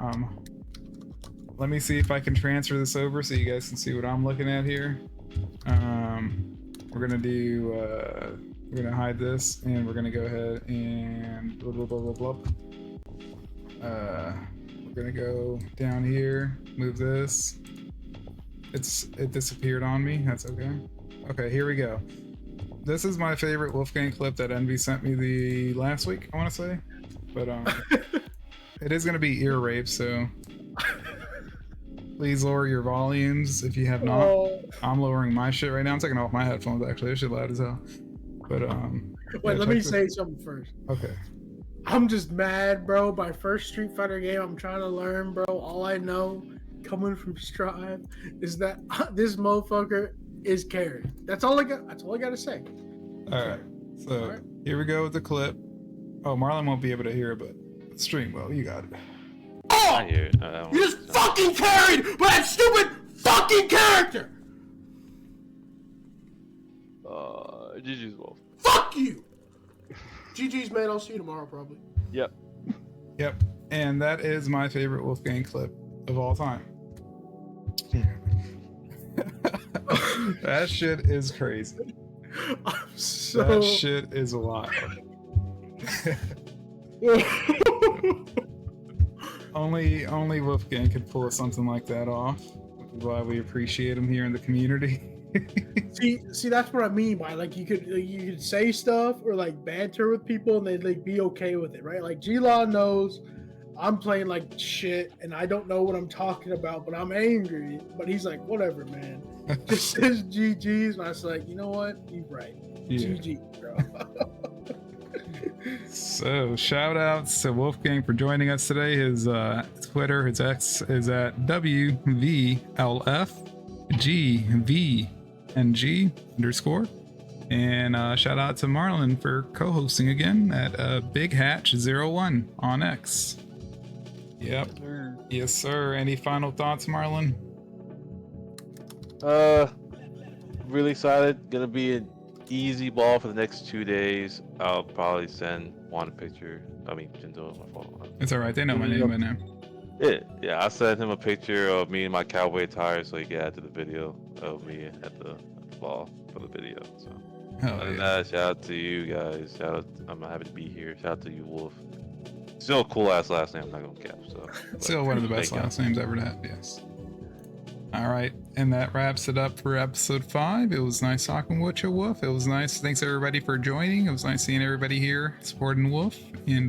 let me see if I can transfer this over so you guys can see what I'm looking at here. We're gonna hide this, and we're gonna go ahead and blah blah blah blah blah. We're gonna go down here, move this. It disappeared on me. That's okay. Okay, here we go. This is my favorite Wolfgang clip that Envy sent me the last week, I want to say, but it is gonna be ear rape, so please lower your volumes if you have not. Oh. I'm lowering my shit right now. I'm taking off my headphones actually. They're shit loud as hell. But Wait, let me say something first. Okay. I'm just mad, bro. My first Street Fighter game I'm trying to learn, bro. All I know, coming from Strive, is that this motherfucker is carried. That's all I got to say. All right. So All right. here we go with the clip. Oh, Marlon won't be able to hear it, but stream well. You got it. I hear it. You just fucking carried by that stupid fucking character! GG's Wolf. Fuck you! GG's, man. I'll see you tomorrow, probably. Yep. Yep. And that is my favorite Wolfgang clip of all time. That shit is crazy. That shit is wild. Only Wolfgang could pull something like that off, which is why we appreciate him here in the community. see, that's what I mean by like you could say stuff or like banter with people and they'd like be okay with it, right? Like G-Law knows I'm playing like shit and I don't know what I'm talking about, but I'm angry. But he's like, whatever, man. Just says GG's, and I was like, you know what? You're right. Yeah. GG, bro. So shout outs to Wolfgang for joining us today. His Twitter, his X is at WVLFGVNG_. And shout out to Marlon for co-hosting again at Big Hatch 01 on X. Yep. Yes, sir. Any final thoughts, Marlon? Really excited. Gonna be an easy ball for the next 2 days. I'll probably send Juan a picture. I mean, Jindo, my phone. It's all right. They know my name by now. Yeah. I sent him a picture of me in my cowboy attire so he can add to the video of me at the ball for the video. So, other than that, shout out to you guys. Shout out. I'm happy to be here. Shout out to you, Wolf. Still a cool ass last name. I'm not gonna cap. So, still one of the best last names ever to have. Yes. All right, and that wraps it up for episode 5. It was nice talking with you, Wolf. It was nice. Thanks everybody for joining. It was nice seeing everybody here supporting Wolf. And